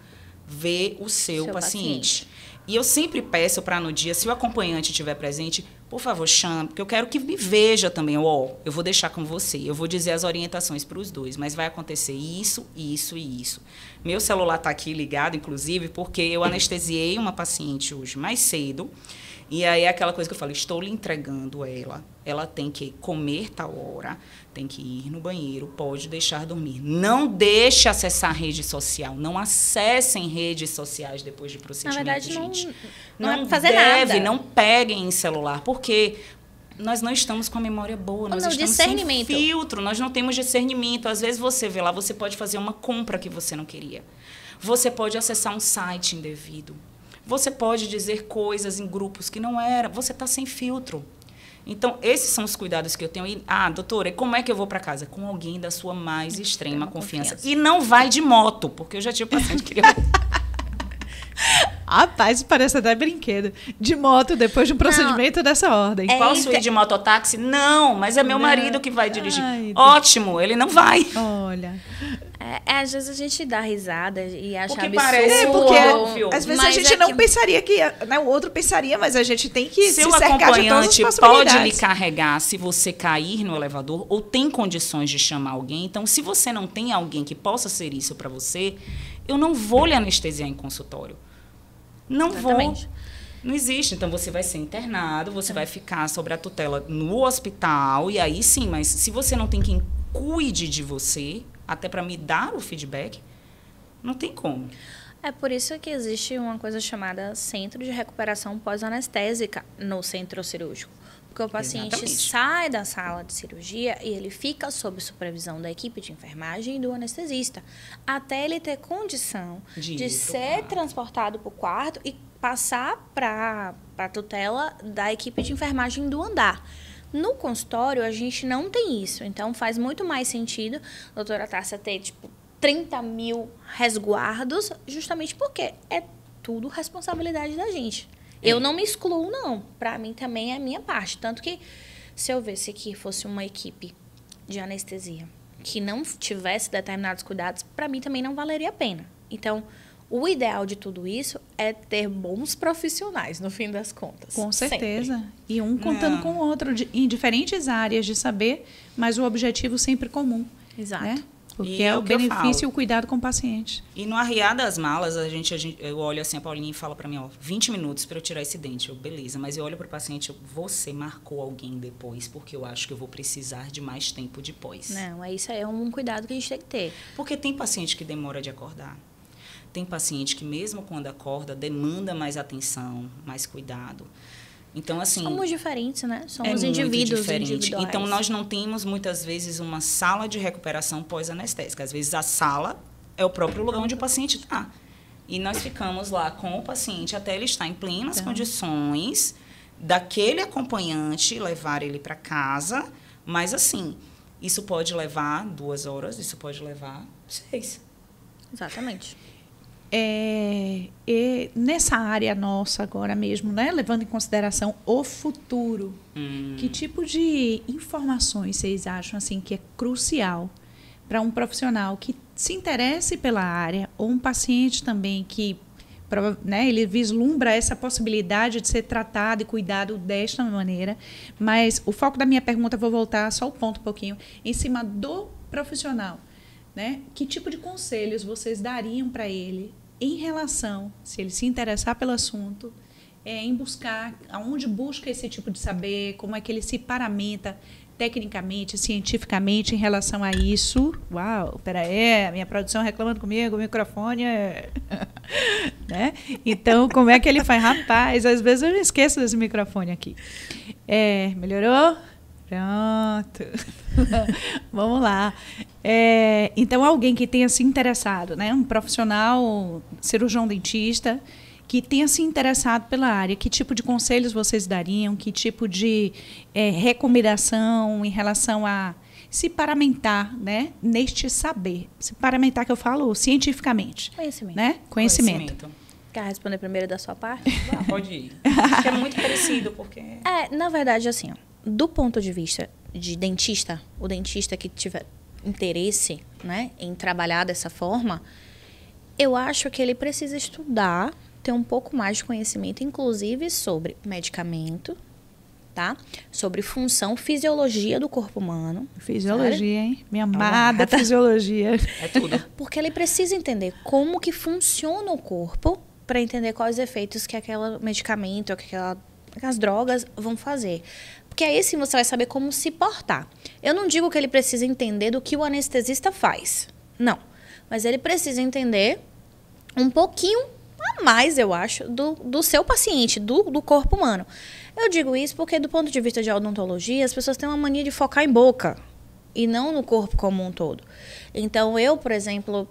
vê o seu paciente. E eu sempre peço para no dia, se o acompanhante estiver presente, por favor, chame, porque eu quero que me veja também. Eu vou deixar com você, eu vou dizer as orientações para os dois, mas vai acontecer isso, isso e isso. Meu celular está aqui ligado, inclusive, porque eu anestesiei uma paciente hoje mais cedo. E aí é aquela coisa que eu falo, estou lhe entregando ela tem que comer tal hora, tem que ir no banheiro, pode deixar dormir. Não deixe acessar rede social, não acessem redes sociais depois de procedimento, Na verdade, gente. Não é fazer nada. Não peguem em celular, porque nós não estamos com a memória boa, nós estamos sem filtro, nós não temos discernimento. Às vezes você vê lá, você pode fazer uma compra que você não queria. Você pode acessar um site indevido. Você pode dizer coisas em grupos que não era. Você está sem filtro. Então, esses são os cuidados que eu tenho. E, doutora, e como é que eu vou para casa? Com alguém da sua mais extrema confiança. E não vai de moto, porque eu já tive paciente que queria... Rapaz, parece até brinquedo. De moto, depois de um procedimento dessa ordem. Posso ir de mototáxi? Não, mas é meu marido que vai dirigir. Ótimo, ele não vai. Olha... às vezes a gente dá risada e acha porque absurdo. Parece óbvio. Às vezes a gente não pensaria que... Né, o outro pensaria, mas a gente tem que se Seu cercar de todas as acompanhante possibilidades. pode lhe carregar se você cair no elevador ou tem condições de chamar alguém. Então, se você não tem alguém que possa ser isso para você, eu não vou lhe anestesiar em consultório. Não Exatamente. vou. Não existe. Então, você vai ser internado, você vai ficar sob a tutela no hospital, e aí sim, mas se você não tem quem cuide de você, até para me dar o feedback, não tem como. É por isso que existe uma coisa chamada Centro de Recuperação Pós-Anestésica no centro cirúrgico. Porque o paciente sai da sala de cirurgia e ele fica sob supervisão da equipe de enfermagem e do anestesista, até ele ter condição de ser transportado para o quarto e passar para a tutela da equipe de enfermagem do andar. No consultório, a gente não tem isso. Então, faz muito mais sentido a doutora Tássia ter, 30 mil resguardos, justamente porque é tudo responsabilidade da gente. Eu não me excluo, não. Para mim, também é a minha parte. Tanto que, se eu visse que fosse uma equipe de anestesia que não tivesse determinados cuidados, para mim também não valeria a pena. Então, O ideal de tudo isso é ter bons profissionais, no fim das contas. Com certeza. Sempre. E um contando com o outro, em diferentes áreas de saber, mas o objetivo sempre comum. Exato. Né? Porque E é é o o que eu benefício e falo. o cuidado com o paciente. E no arriar das malas, eu olho assim, a Paulinha fala para mim, 20 minutos para eu tirar esse dente. beleza, mas eu olho para o paciente, você marcou alguém depois, porque eu acho que eu vou precisar de mais tempo depois. Não, isso é um cuidado que a gente tem que ter. Porque tem paciente que demora de acordar. Tem paciente que mesmo quando acorda, demanda mais atenção, mais cuidado. Então, assim... Somos diferentes, né? Somos muito indivíduos diferente. individuais. Então, nós não temos, muitas vezes, uma sala de recuperação pós-anestésica. Às vezes, a sala é o próprio lugar onde o paciente está. E nós ficamos lá com o paciente até ele estar em plenas condições daquele acompanhante levar ele para casa. Mas, assim, isso pode levar 2 horas, isso pode levar 6. Exatamente. E nessa área nossa agora mesmo, né, levando em consideração o futuro, que tipo de informações vocês acham assim que é crucial para um profissional que se interesse pela área ou um paciente também que, né, ele vislumbra essa possibilidade de ser tratado e cuidado desta maneira, mas o foco da minha pergunta, vou voltar só o ponto um pouquinho, em cima do profissional. Né? Que tipo de conselhos vocês dariam para ele em relação, se ele se interessar pelo assunto, em buscar, aonde busca esse tipo de saber, como é que ele se paramenta tecnicamente, cientificamente em relação a isso? Uau, peraí, minha produção reclamando comigo, o microfone é... né? Então, como é que ele faz? Rapaz, às vezes eu me esqueço desse microfone aqui. Melhorou? Pronto. Vamos lá. Então, alguém que tenha se interessado, né? Um profissional, cirurgião dentista, que tenha se interessado pela área, que tipo de conselhos vocês dariam? Que tipo de recomendação em relação a se paramentar, né? Neste saber. Se paramentar que eu falo cientificamente. Conhecimento. Né? Conhecimento. Quer responder primeiro da sua parte? Pode ir. Acho que é muito parecido, porque... Na verdade, assim, ó, do ponto de vista de dentista, o dentista que tiver interesse, né, em trabalhar dessa forma, eu acho que ele precisa estudar, ter um pouco mais de conhecimento, inclusive sobre medicamento, tá? Sobre função, fisiologia do corpo humano. Fisiologia, hein? Minha amada fisiologia. É tudo. Porque ele precisa entender como que funciona o corpo para entender quais efeitos que aquele medicamento, aquelas drogas vão fazer. Porque aí sim você vai saber como se portar. Eu não digo que ele precisa entender do que o anestesista faz. Não. Mas ele precisa entender um pouquinho a mais, eu acho, do seu paciente, do corpo humano. Eu digo isso porque, do ponto de vista de odontologia, as pessoas têm uma mania de focar em boca e não no corpo como um todo. Então, eu, por exemplo,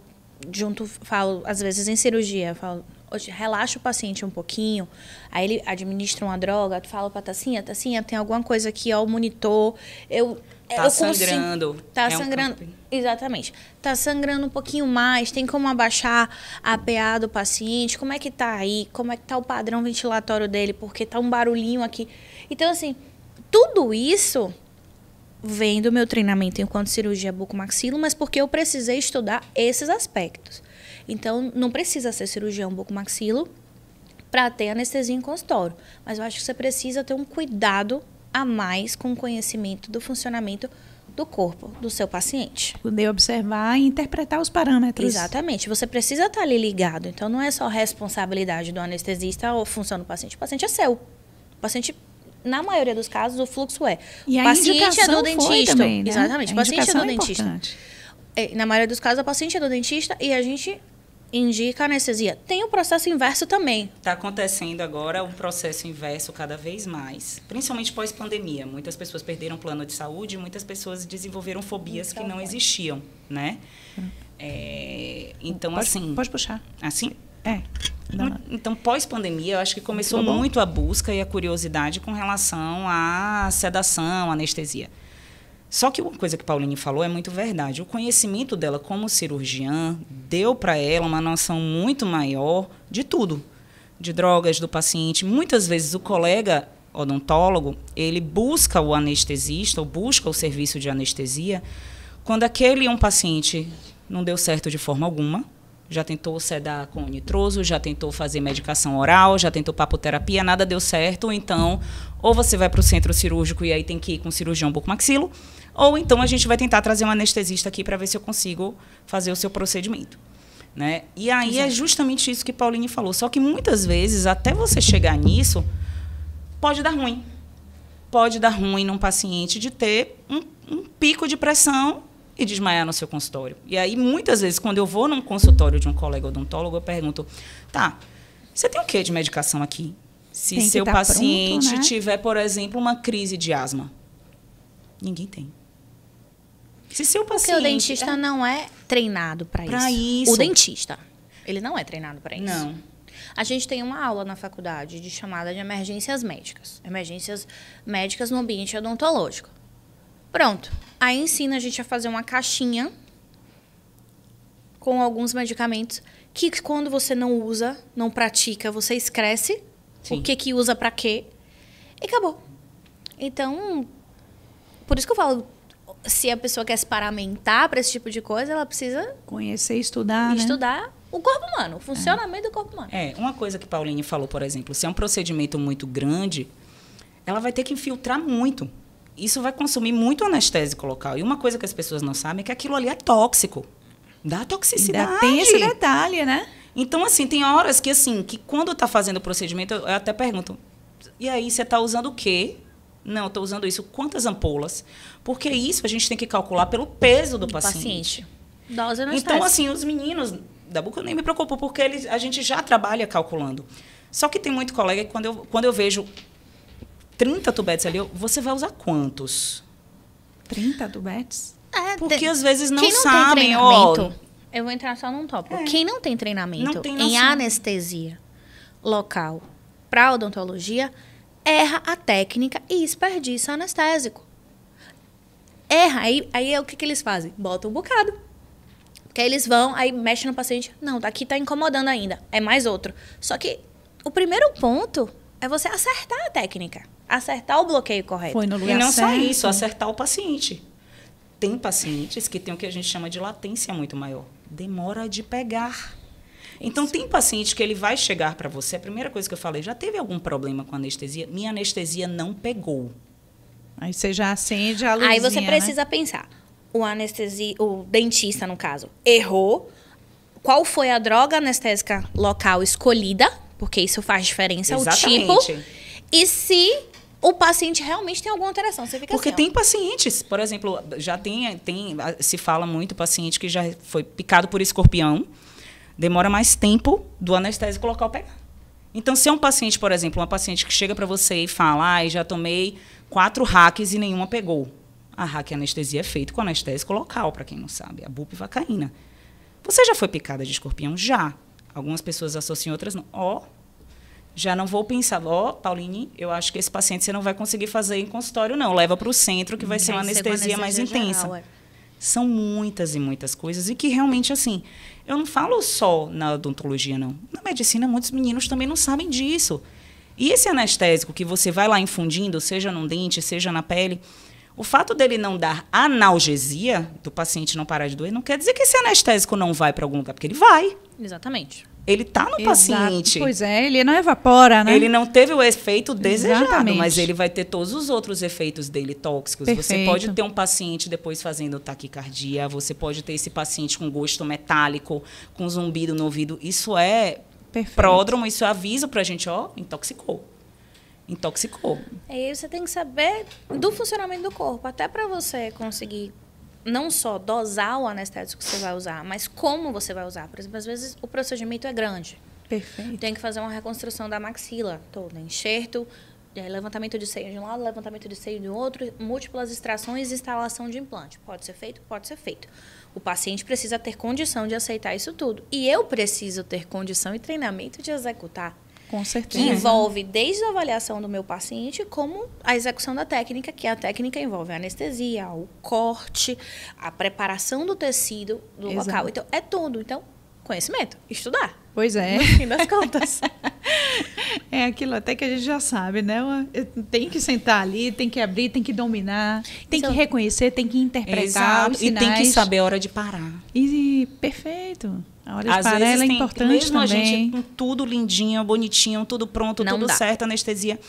falo, às vezes em cirurgia, falo, relaxa o paciente um pouquinho, aí ele administra uma droga, tu fala pra Tassinha, tem alguma coisa aqui, ó, o monitor, Tá sangrando. Tá sangrando, exatamente. Tá sangrando um pouquinho mais, tem como abaixar a PA do paciente, como é que tá aí, como é que tá o padrão ventilatório dele, porque tá um barulhinho aqui. Então, assim, tudo isso vem do meu treinamento enquanto cirurgia bucomaxilo, mas porque eu precisei estudar esses aspectos. Então, não precisa ser cirurgião bucomaxilo para ter anestesia em consultório. Mas eu acho que você precisa ter um cuidado a mais com o conhecimento do funcionamento do corpo do seu paciente. Poder observar e interpretar os parâmetros. Exatamente. Você precisa estar ali ligado. Então, não é só responsabilidade do anestesista ou função do paciente. O paciente é seu. O paciente, na maioria dos casos, o fluxo é. E o a paciente é do dentista. Também, né? Exatamente. O paciente é do dentista. Importante. Na maioria dos casos, o paciente é do dentista e a gente indica anestesia. Tem o processo inverso também. Está acontecendo agora um processo inverso cada vez mais, principalmente pós-pandemia. Muitas pessoas perderam plano de saúde, muitas pessoas desenvolveram fobias que não existiam, né? Então, assim... Pode puxar. Assim? Não. Então, pós-pandemia, eu acho que começou muito a busca e a curiosidade com relação à sedação, anestesia. Só que uma coisa que Pauline falou é muito verdade. O conhecimento dela como cirurgiã deu para ela uma noção muito maior de tudo. De drogas do paciente. Muitas vezes o colega odontólogo, ele busca o anestesista ou busca o serviço de anestesia quando um paciente não deu certo de forma alguma, Já tentou sedar com nitroso, já tentou fazer medicação oral, já tentou papoterapia, nada deu certo. Então, ou você vai para o centro cirúrgico e aí tem que ir com o cirurgião bucomaxilo, ou então a gente vai tentar trazer um anestesista aqui para ver se eu consigo fazer o seu procedimento. Né? E aí é justamente isso que Pauline falou. Só que muitas vezes, até você chegar nisso, pode dar ruim. Pode dar ruim num paciente de ter um pico de pressão e desmaiar no seu consultório. E aí, muitas vezes, quando eu vou num consultório de um colega odontólogo, eu pergunto, tá, você tem o que de medicação aqui? Se seu paciente pronto, né? tiver, por exemplo, uma crise de asma. Ninguém tem. Se seu paciente... Porque o dentista não é treinado para isso. O dentista, ele não é treinado para isso. Não. A gente tem uma aula na faculdade de chamada de emergências médicas. Emergências médicas no ambiente odontológico. Pronto. Aí ensina a gente a fazer uma caixinha com alguns medicamentos que quando você não usa, não pratica, você esquece o que usa para quê e acabou. Então, por isso que eu falo, se a pessoa quer se paramentar para esse tipo de coisa, ela precisa conhecer e estudar, estudar o corpo humano, o funcionamento do corpo humano. Uma coisa que Pauline falou, por exemplo, se é um procedimento muito grande, ela vai ter que infiltrar muito. Isso vai consumir muito anestésico local. E uma coisa que as pessoas não sabem é que aquilo ali é tóxico. Dá toxicidade. Ainda tem esse detalhe, né? Então, assim, tem horas que, assim, que quando está fazendo o procedimento, eu até pergunto, e aí, você está usando o quê? Não, estou usando isso. Quantas ampolas? Porque isso a gente tem que calcular pelo peso do paciente. Dose anestésica. Então, assim, os meninos da Buco eu nem me preocupo, porque a gente já trabalha calculando. Só que tem muito colega que quando eu vejo 30 tubetes ali, você vai usar quantos? 30 tubetes? Porque às vezes não quem não sabem. Tem treinamento, eu vou entrar só num tópico. Quem não tem treinamento não tem em anestesia local para odontologia, erra a técnica e desperdiça anestésico. Erra. Aí é o que eles fazem? Botam um bocado. Porque aí eles vão, aí mexem no paciente. Não, daqui tá incomodando ainda. É mais outro. Só que o primeiro ponto é você acertar a técnica. Acertar o bloqueio correto. Foi no lugar e não certo. só isso, acertar o paciente. Tem pacientes que têm o que a gente chama de latência muito maior. Demora de pegar. Então, tem paciente que ele vai chegar para você, a primeira coisa que eu falei, já teve algum problema com anestesia? Minha anestesia não pegou. Aí você já acende a luzinha, aí você precisa pensar. O dentista, no caso, errou. Qual foi a droga anestésica local escolhida? Porque isso faz diferença, Exatamente. o tipo. E se o paciente realmente tem alguma alteração. Você fica Porque assim, tem pacientes, por exemplo, já se fala muito paciente que já foi picado por escorpião, demora mais tempo do anestésico local pegar. Então, se é um paciente, por exemplo, uma paciente que chega para você e fala, já tomei 4 hacks e nenhuma pegou. A hack anestesia é feita com anestésico local, para quem não sabe, a bupivacaína. Você já foi picada de escorpião? Já. Algumas pessoas associam, outras não. Já não vou pensar, Pauline, eu acho que esse paciente você não vai conseguir fazer em consultório, não. Leva para o centro, que vai ser uma anestesia mais intensa. Geral, São muitas e muitas coisas. E que realmente, assim, eu não falo só na odontologia, não. Na medicina, muitos meninos também não sabem disso. E esse anestésico que você vai lá infundindo, seja num dente, seja na pele, o fato dele não dar analgesia, do paciente não parar de doer, não quer dizer que esse anestésico não vai para algum lugar, porque ele vai. Exatamente. Ele está no paciente. Pois é, ele não evapora, né? Ele não teve o efeito desejado, Exatamente. mas ele vai ter todos os outros efeitos dele tóxicos. Perfeito. Você pode ter um paciente depois fazendo taquicardia, você pode ter esse paciente com gosto metálico, com zumbido no ouvido. Isso é pródromo, isso é aviso para a gente, intoxicou. Intoxicou. E aí você tem que saber do funcionamento do corpo, até para você conseguir não só dosar o anestésico que você vai usar, mas como você vai usar. Por exemplo, às vezes o procedimento é grande. Perfeito. Tem que fazer uma reconstrução da maxila toda, enxerto, levantamento de seio de um lado, levantamento de seio do outro, múltiplas extrações e instalação de implante. Pode ser feito? Pode ser feito. O paciente precisa ter condição de aceitar isso tudo. E eu preciso ter condição e treinamento de executar. Com certeza. Que envolve desde a avaliação do meu paciente, como a execução da técnica, que a técnica envolve a anestesia, o corte, a preparação do tecido do local. Então, é tudo. Então, conhecimento, estudar. Pois é. No fim das contas. É aquilo até que a gente já sabe, né? Tem que sentar ali, tem que abrir, tem que dominar, tem que reconhecer, tem que interpretar os sinais. E tem que saber a hora de parar. E perfeito. A hora de Às parar vezes ela é tem, importante mesmo também. a gente com tudo lindinho, bonitinho, tudo pronto, Não tudo dá. certo, anestesia.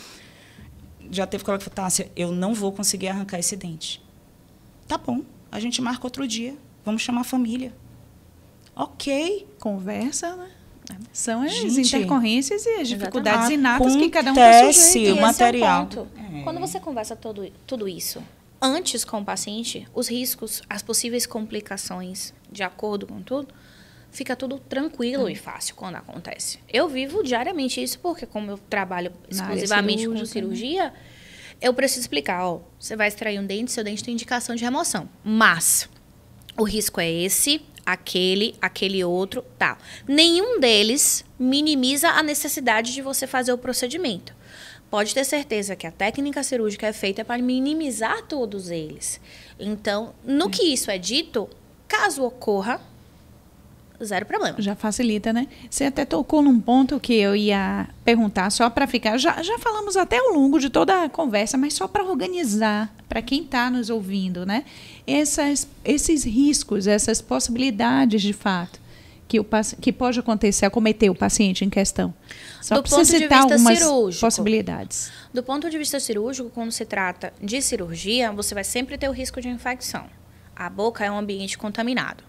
Já teve colega que falou, Tássia, eu não vou conseguir arrancar esse dente. Tá bom, a gente marca outro dia. Vamos chamar a família. Ok. Conversa, né? São as Gente, intercorrências e as dificuldades exatamente. inatas que cada um está Acontece. sujeito. E o esse material. é o ponto. Quando você conversa tudo isso antes com o paciente, os riscos, as possíveis complicações, de acordo com tudo, fica tudo tranquilo e fácil quando acontece. Eu vivo diariamente isso porque, como eu trabalho Na área exclusivamente com cirúrgica, cirurgia, eu preciso explicar, ó, você vai extrair um dente, seu dente tem indicação de remoção. Mas o risco é esse, aquele outro, tal. Nenhum deles minimiza a necessidade de você fazer o procedimento. Pode ter certeza que a técnica cirúrgica é feita para minimizar todos eles. Então, no que isso é dito, caso ocorra, zero problema. Já facilita, né? Você até tocou num ponto que eu ia perguntar, só para ficar. Já falamos até ao longo de toda a conversa, mas só para organizar, para quem está nos ouvindo, né? Esses riscos, essas possibilidades de fato que pode acontecer, acometer o paciente em questão. Só para você citar algumas possibilidades. Do ponto de vista cirúrgico, quando se trata de cirurgia, você vai sempre ter o risco de infecção. A boca é um ambiente contaminado.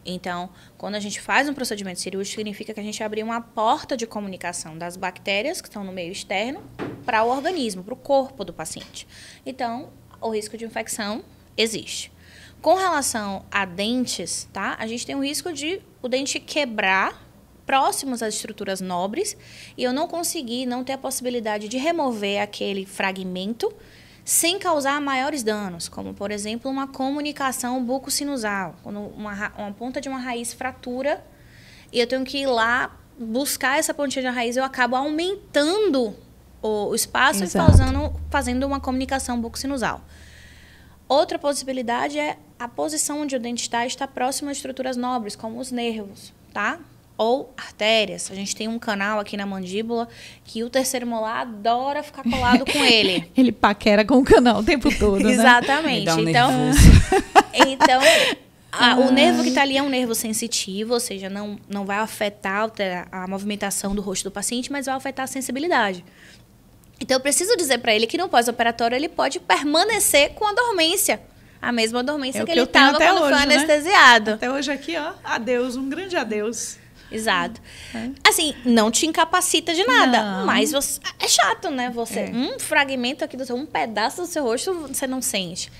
Então, quando a gente faz um procedimento cirúrgico, significa que a gente abriu uma porta de comunicação das bactérias que estão no meio externo para o organismo, para o corpo do paciente. Então, o risco de infecção existe. Com relação a dentes, tá? A gente tem o risco de o dente quebrar próximos às estruturas nobres e eu não conseguir, não ter a possibilidade de remover aquele fragmento sem causar maiores danos, como, por exemplo, uma comunicação buco-sinusal. Quando uma ponta de uma raiz fratura e eu tenho que ir lá buscar essa pontinha de raiz, eu acabo aumentando o espaço Exato. e fazendo uma comunicação buco-sinusal. Outra possibilidade é a posição onde o dente está próximo às estruturas nobres, como os nervos, tá? Ou artérias. A gente tem um canal aqui na mandíbula que o terceiro molar adora ficar colado com ele. Ele paquera com o canal o tempo todo, né? Exatamente. Me dá um Então, nervoso. o nervo que está ali é um nervo sensitivo, ou seja, não vai afetar a movimentação do rosto do paciente, mas vai afetar a sensibilidade. Então, eu preciso dizer para ele que no pós-operatório ele pode permanecer com a dormência. A mesma dormência que ele estava quando foi anestesiado. Né? Até hoje aqui, ó, adeus, um grande adeus. Exato. Assim, não te incapacita de nada, mas é chato, né? Um fragmento aqui, um pedaço do seu rosto, você não sente.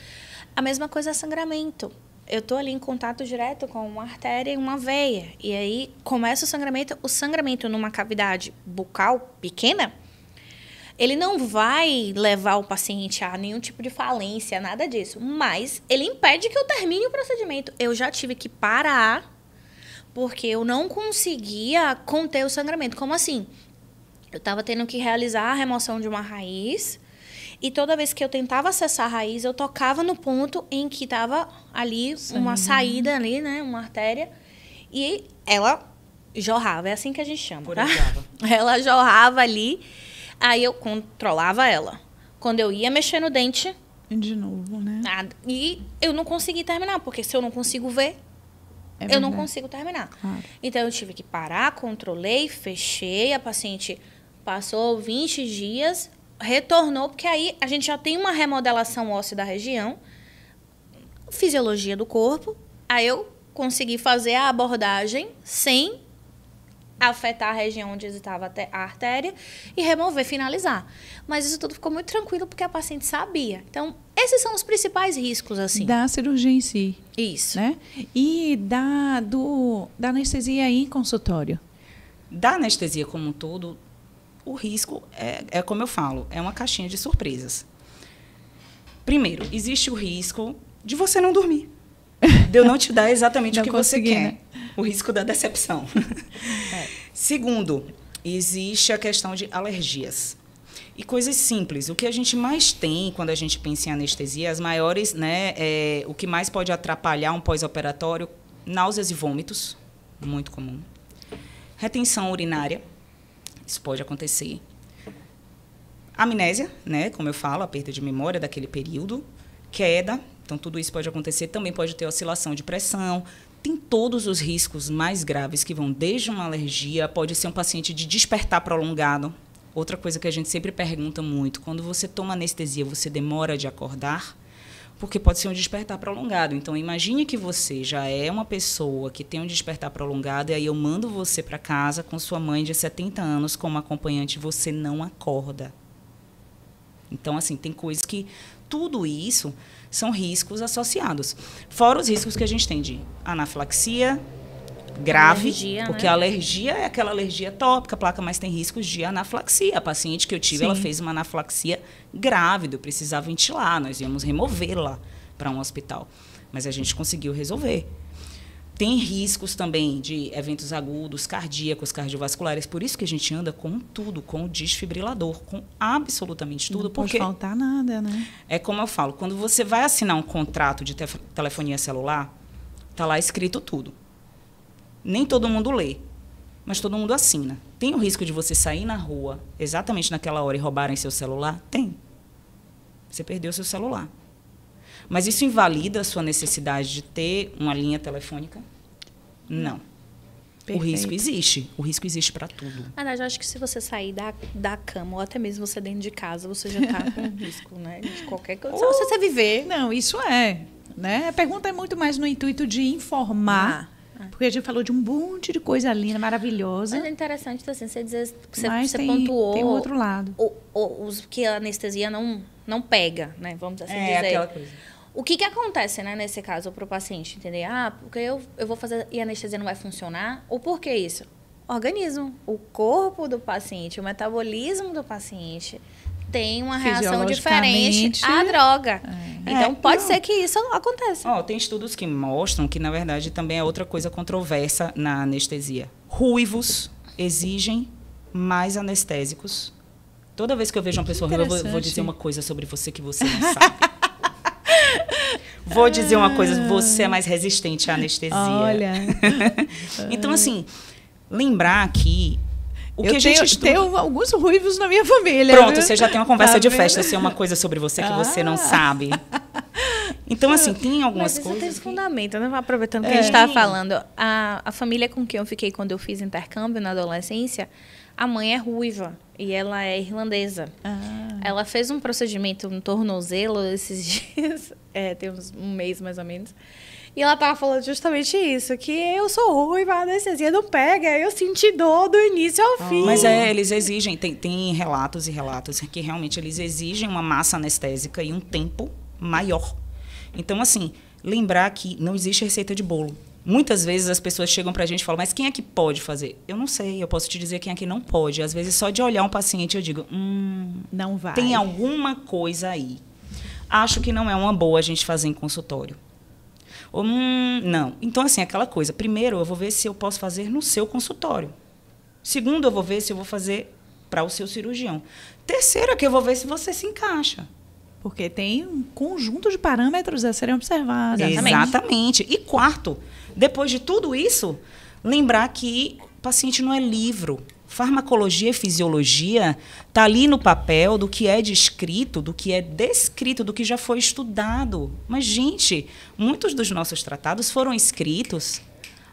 A mesma coisa é sangramento. Eu tô ali em contato direto com uma artéria e uma veia. E aí começa o sangramento numa cavidade bucal pequena, ele não vai levar o paciente a nenhum tipo de falência, nada disso. Mas ele impede que eu termine o procedimento. Eu já tive que parar porque eu não conseguia conter o sangramento. Como assim? Eu estava tendo que realizar a remoção de uma raiz e toda vez que eu tentava acessar a raiz, eu tocava no ponto em que estava ali uma saída ali, né? Uma artéria. E ela jorrava, é assim que a gente chama, tá? Ela jorrava ali. Aí eu controlava ela. Quando eu ia mexer no dente... De novo, né? E eu não consegui terminar, porque se eu não consigo ver, eu não consigo terminar. Claro. Então, eu tive que parar, controlei, fechei. A paciente passou 20 dias, retornou, porque aí a gente já tem uma remodelação óssea da região, fisiologia do corpo. Aí eu consegui fazer a abordagem sem afetar a região onde estava a artéria e remover, finalizar. Mas isso tudo ficou muito tranquilo porque a paciente sabia. Então, esses são os principais riscos, assim. Da cirurgia em si. Isso. Né? E da anestesia em consultório. Da anestesia como um todo, o risco é como eu falo, é uma caixinha de surpresas. Primeiro, existe o risco de você não dormir. De eu não te dar exatamente o que você quer. Né? O risco da decepção. Segundo, existe a questão de alergias. E coisas simples. O que a gente mais tem quando a gente pensa em anestesia, as maiores, né, o que mais pode atrapalhar um pós-operatório, náuseas e vômitos, muito comum. Retenção urinária, isso pode acontecer. Amnésia, né, como eu falo, a perda de memória daquele período. Queda, então tudo isso pode acontecer. Também pode ter oscilação de pressão, tem todos os riscos mais graves que vão desde uma alergia, pode ser um paciente de despertar prolongado. Outra coisa que a gente sempre pergunta muito, quando você toma anestesia, você demora de acordar? Porque pode ser um despertar prolongado. Então, imagine que você já é uma pessoa que tem um despertar prolongado e aí eu mando você para casa com sua mãe de 70 anos como acompanhante e você não acorda. Então, assim, tem coisas que... Tudo isso são riscos associados. Fora os riscos que a gente tem de anafilaxia grave, alergia, porque né? a alergia é aquela alergia tópica, placa, mas tem riscos de anafilaxia. A paciente que eu tive, ela fez uma anafilaxia grávida, eu precisava ventilar, nós íamos removê-la para um hospital. Mas a gente conseguiu resolver. Tem riscos também de eventos agudos, cardíacos, cardiovasculares. Por isso que a gente anda com tudo, com o desfibrilador, com absolutamente tudo. Não pode porque faltar nada, né? é como eu falo, quando você vai assinar um contrato de telefonia celular, está lá escrito tudo. Nem todo mundo lê, mas todo mundo assina. Tem o risco de você sair na rua, exatamente naquela hora, e roubarem seu celular? Tem. Você perdeu seu celular. Mas isso invalida a sua necessidade de ter uma linha telefônica? Não. Perfeito. O risco existe. O risco existe para tudo. Na verdade, eu acho que se você sair da cama, ou até mesmo você dentro de casa, você já está com risco, né? De qualquer coisa. Só você viver. Não, isso é. Né? A pergunta é muito mais no intuito de informar. Porque a gente falou de um monte de coisa linda, maravilhosa. Mas é interessante, assim, você dizer, Mas você tem pontuou o outro lado. os que a anestesia não pega, né? Vamos assim dizer. Aquela coisa. O que acontece, né, nesse caso, para o paciente entender? Ah, porque eu vou fazer e a anestesia não vai funcionar? Ou por que isso? Organismo, o corpo do paciente, o metabolismo do paciente tem uma reação diferente à droga. Então, pode ser que isso aconteça. Tem estudos que mostram que, na verdade, também é outra coisa controversa na anestesia. Ruivos exigem mais anestésicos. Toda vez que eu vejo uma pessoa ruiva, eu vou dizer uma coisa sobre você que você não sabe. Vou dizer uma coisa, você é mais resistente à anestesia. Olha. Então, assim, lembrar que tenho alguns ruivos na minha família. Pronto, viu? você já tem uma conversa de vendo? festa, assim, uma coisa sobre você que você não sabe. Então, assim, tem algumas Mas isso coisas... tem fundamento, né? Aproveitando que a gente estava falando. A família com quem eu fiquei quando eu fiz intercâmbio na adolescência, a mãe é ruiva e ela é irlandesa. Ela fez um procedimento no tornozelo esses dias, tem um mês mais ou menos. E ela estava falando justamente isso, que eu sou ruiva, a anestesia não pega, eu senti dor do início ao fim. Mas eles exigem, tem relatos e relatos que realmente eles exigem uma massa anestésica e um tempo maior. Então, assim, lembrar que não existe receita de bolo. Muitas vezes as pessoas chegam para a gente e falam, mas quem é que pode fazer? Eu não sei, eu posso te dizer quem é que não pode. Às vezes, só de olhar um paciente, eu digo, não vai. Tem alguma coisa aí. Acho que não é uma boa a gente fazer em consultório. Ou, não. Então, assim, aquela coisa. Primeiro, eu vou ver se eu posso fazer no seu consultório. Segundo, eu vou ver se eu vou fazer para o seu cirurgião. Terceiro, é que eu vou ver se você se encaixa. Porque tem um conjunto de parâmetros a serem observados. Exatamente. E quarto, depois de tudo isso, lembrar que o paciente não é livro. Farmacologia e fisiologia está ali no papel do que é descrito, do que é descrito, do que já foi estudado. Mas, gente, muitos dos nossos tratados foram escritos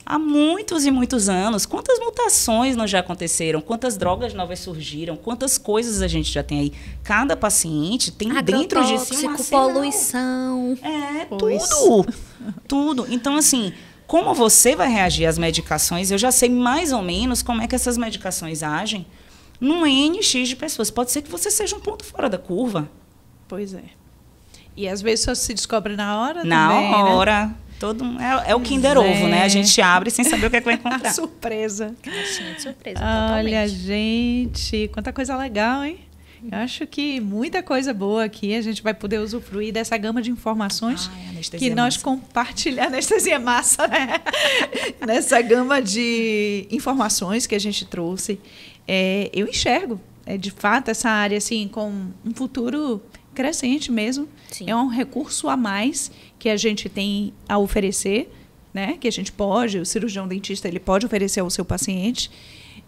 há muitos e muitos anos. Quantas mutações não já aconteceram? Quantas drogas novas surgiram? Quantas coisas a gente já tem aí? Cada paciente tem dentro de si um arsenal. Poluição. Tudo. Então, assim... Como você vai reagir às medicações, eu já sei mais ou menos como é que essas medicações agem num NX de pessoas. Pode ser que você seja um ponto fora da curva. Pois é. E às vezes só se descobre na hora na também, hora. Né? É o Kinder Ovo, né? A gente abre sem saber o que é que vai encontrar. Surpresa. Caixinha de surpresa, Olha, totalmente. gente, quanta coisa legal, hein? Eu acho que muita coisa boa aqui, a gente vai poder usufruir dessa gama de informações que nós compartilhamos. Anestesia massa, né? Nessa gama de informações que a gente trouxe. Eu enxergo, de fato, essa área assim, com um futuro crescente mesmo. Sim. É um recurso a mais que a gente tem a oferecer, né? Que a gente pode, o cirurgião dentista, ele pode oferecer ao seu paciente.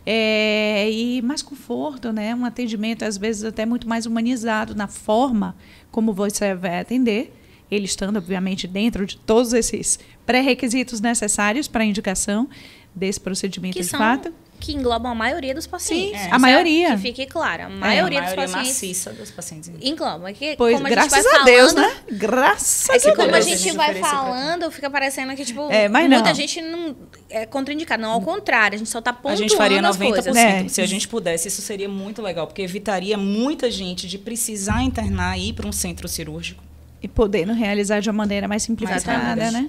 E mais conforto, né? Um atendimento, às vezes, até muito mais humanizado na forma como você vai atender. ele estando, obviamente, dentro de todos esses pré-requisitos necessários para a indicação desse procedimento de fato. Que englobam a maioria dos pacientes. Sim, a maioria. Que fique claro, a maioria dos pacientes. Maciça dos pacientes. Engloba. Pois, como graças a gente vai a Deus, falando, né? Graças a Deus. É que como a Deus. gente vai falando, fica parecendo que, tipo, mas muita não. gente não é contraindicada. Não, ao contrário, a gente só tá pontuando a gente faria 90%. as coisas. Se a gente pudesse, isso seria muito legal, porque evitaria muita gente de precisar internar e ir para um centro cirúrgico. E podendo realizar de uma maneira mais simplificada, né?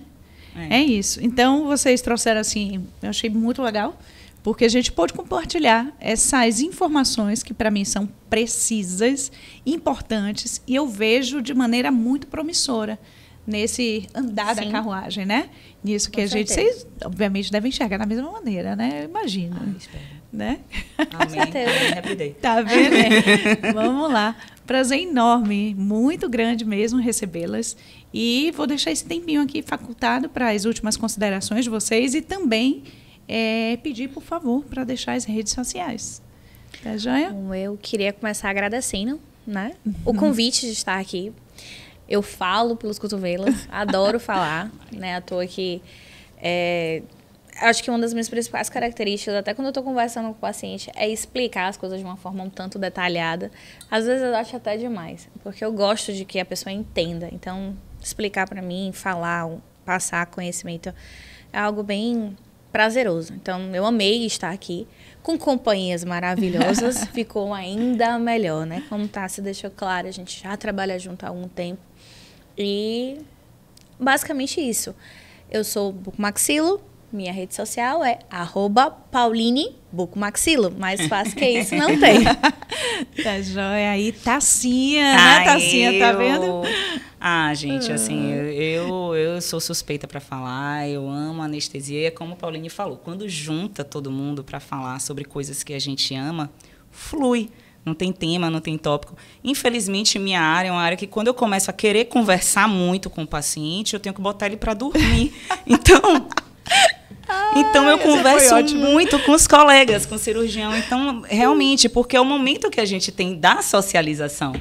É isso. Então, vocês trouxeram, assim, eu achei muito legal, porque a gente pôde compartilhar essas informações que, para mim, são precisas, importantes, e eu vejo de maneira muito promissora nesse andar da carruagem, né? Nisso que vocês, obviamente, devem enxergar da mesma maneira, né? Eu imagino. Espero. Né? Amém. Tá vendo? Vamos lá. Prazer enorme, muito grande mesmo recebê-las. E vou deixar esse tempinho aqui facultado para as últimas considerações de vocês e também pedir, por favor, para deixar as redes sociais. Tá joia? Bom, eu queria começar agradecendo, né? O convite de estar aqui. Eu falo pelos cotovelos, adoro falar, né? À toa que acho que uma das minhas principais características, até quando eu estou conversando com o paciente, é explicar as coisas de uma forma um tanto detalhada. Às vezes eu acho até demais, porque eu gosto de que a pessoa entenda. Então, explicar para mim, falar, passar conhecimento é algo bem prazeroso. Então, eu amei estar aqui com companhias maravilhosas. Ficou ainda melhor, né? Como Tássia deixou claro, a gente já trabalha junto há algum tempo. E, basicamente, isso. Eu sou bucomaxilo. Minha rede social é @paulinebucomaxilo. Mais fácil que isso, não tem. Tá joia. Aí, Tassinha, né, Tassinha? Tá vendo? Gente, assim, eu sou suspeita para falar, eu amo anestesia. E é como a Pauline falou, quando junta todo mundo para falar sobre coisas que a gente ama, flui. Não tem tema, não tem tópico. Infelizmente, minha área é uma área que, quando eu começo a querer conversar muito com o paciente, eu tenho que botar ele para dormir. Então eu converso muito com os colegas, com o cirurgião. Então, realmente, porque é o momento que a gente tem da socialização,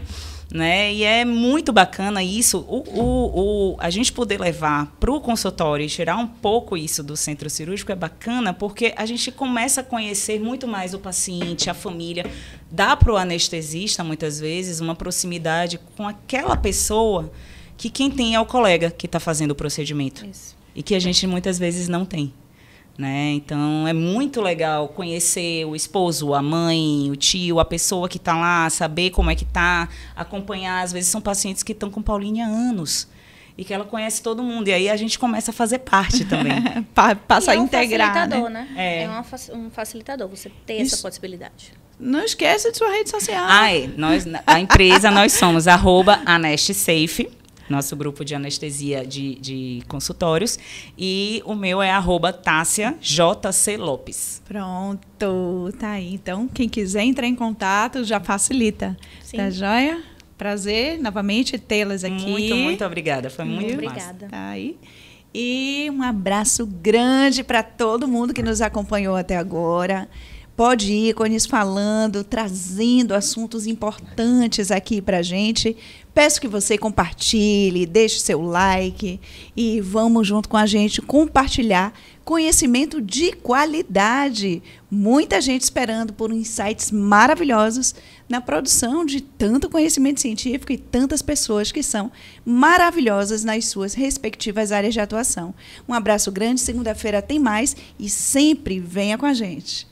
né? E é muito bacana isso, a gente poder levar para o consultório e tirar um pouco isso do centro cirúrgico é bacana, porque a gente começa a conhecer muito mais o paciente, a família. Dá para o anestesista, muitas vezes, uma proximidade com aquela pessoa que quem tem é o colega que está fazendo o procedimento. Isso. E que a gente muitas vezes não tem. Né? Então, é muito legal conhecer o esposo, a mãe, o tio, a pessoa que está lá, saber como é que está, acompanhar. Às vezes são pacientes que estão com Pauline há anos e que ela conhece todo mundo. E aí a gente começa a fazer parte também. Passa a integrar. É um facilitador, né? É um facilitador, você ter essa possibilidade. Não esqueça de sua rede social. A empresa, nós somos @anestsafe. Nosso grupo de anestesia de consultórios. E o meu é @Tássia JC Lopes. Pronto, tá aí. Então, quem quiser entrar em contato, já facilita. Sim. Tá joia? Prazer, novamente, tê-las aqui. Muito obrigada. Foi muito obrigada. Tá aí. E um abraço grande para todo mundo que nos acompanhou até agora. Pode ir, ícones falando, trazendo assuntos importantes aqui para a gente. Peço que você compartilhe, deixe seu like e vamos junto com a gente compartilhar conhecimento de qualidade. Muita gente esperando por insights maravilhosos na produção de tanto conhecimento científico e tantas pessoas que são maravilhosas nas suas respectivas áreas de atuação. Um abraço grande, segunda-feira tem mais e sempre venha com a gente.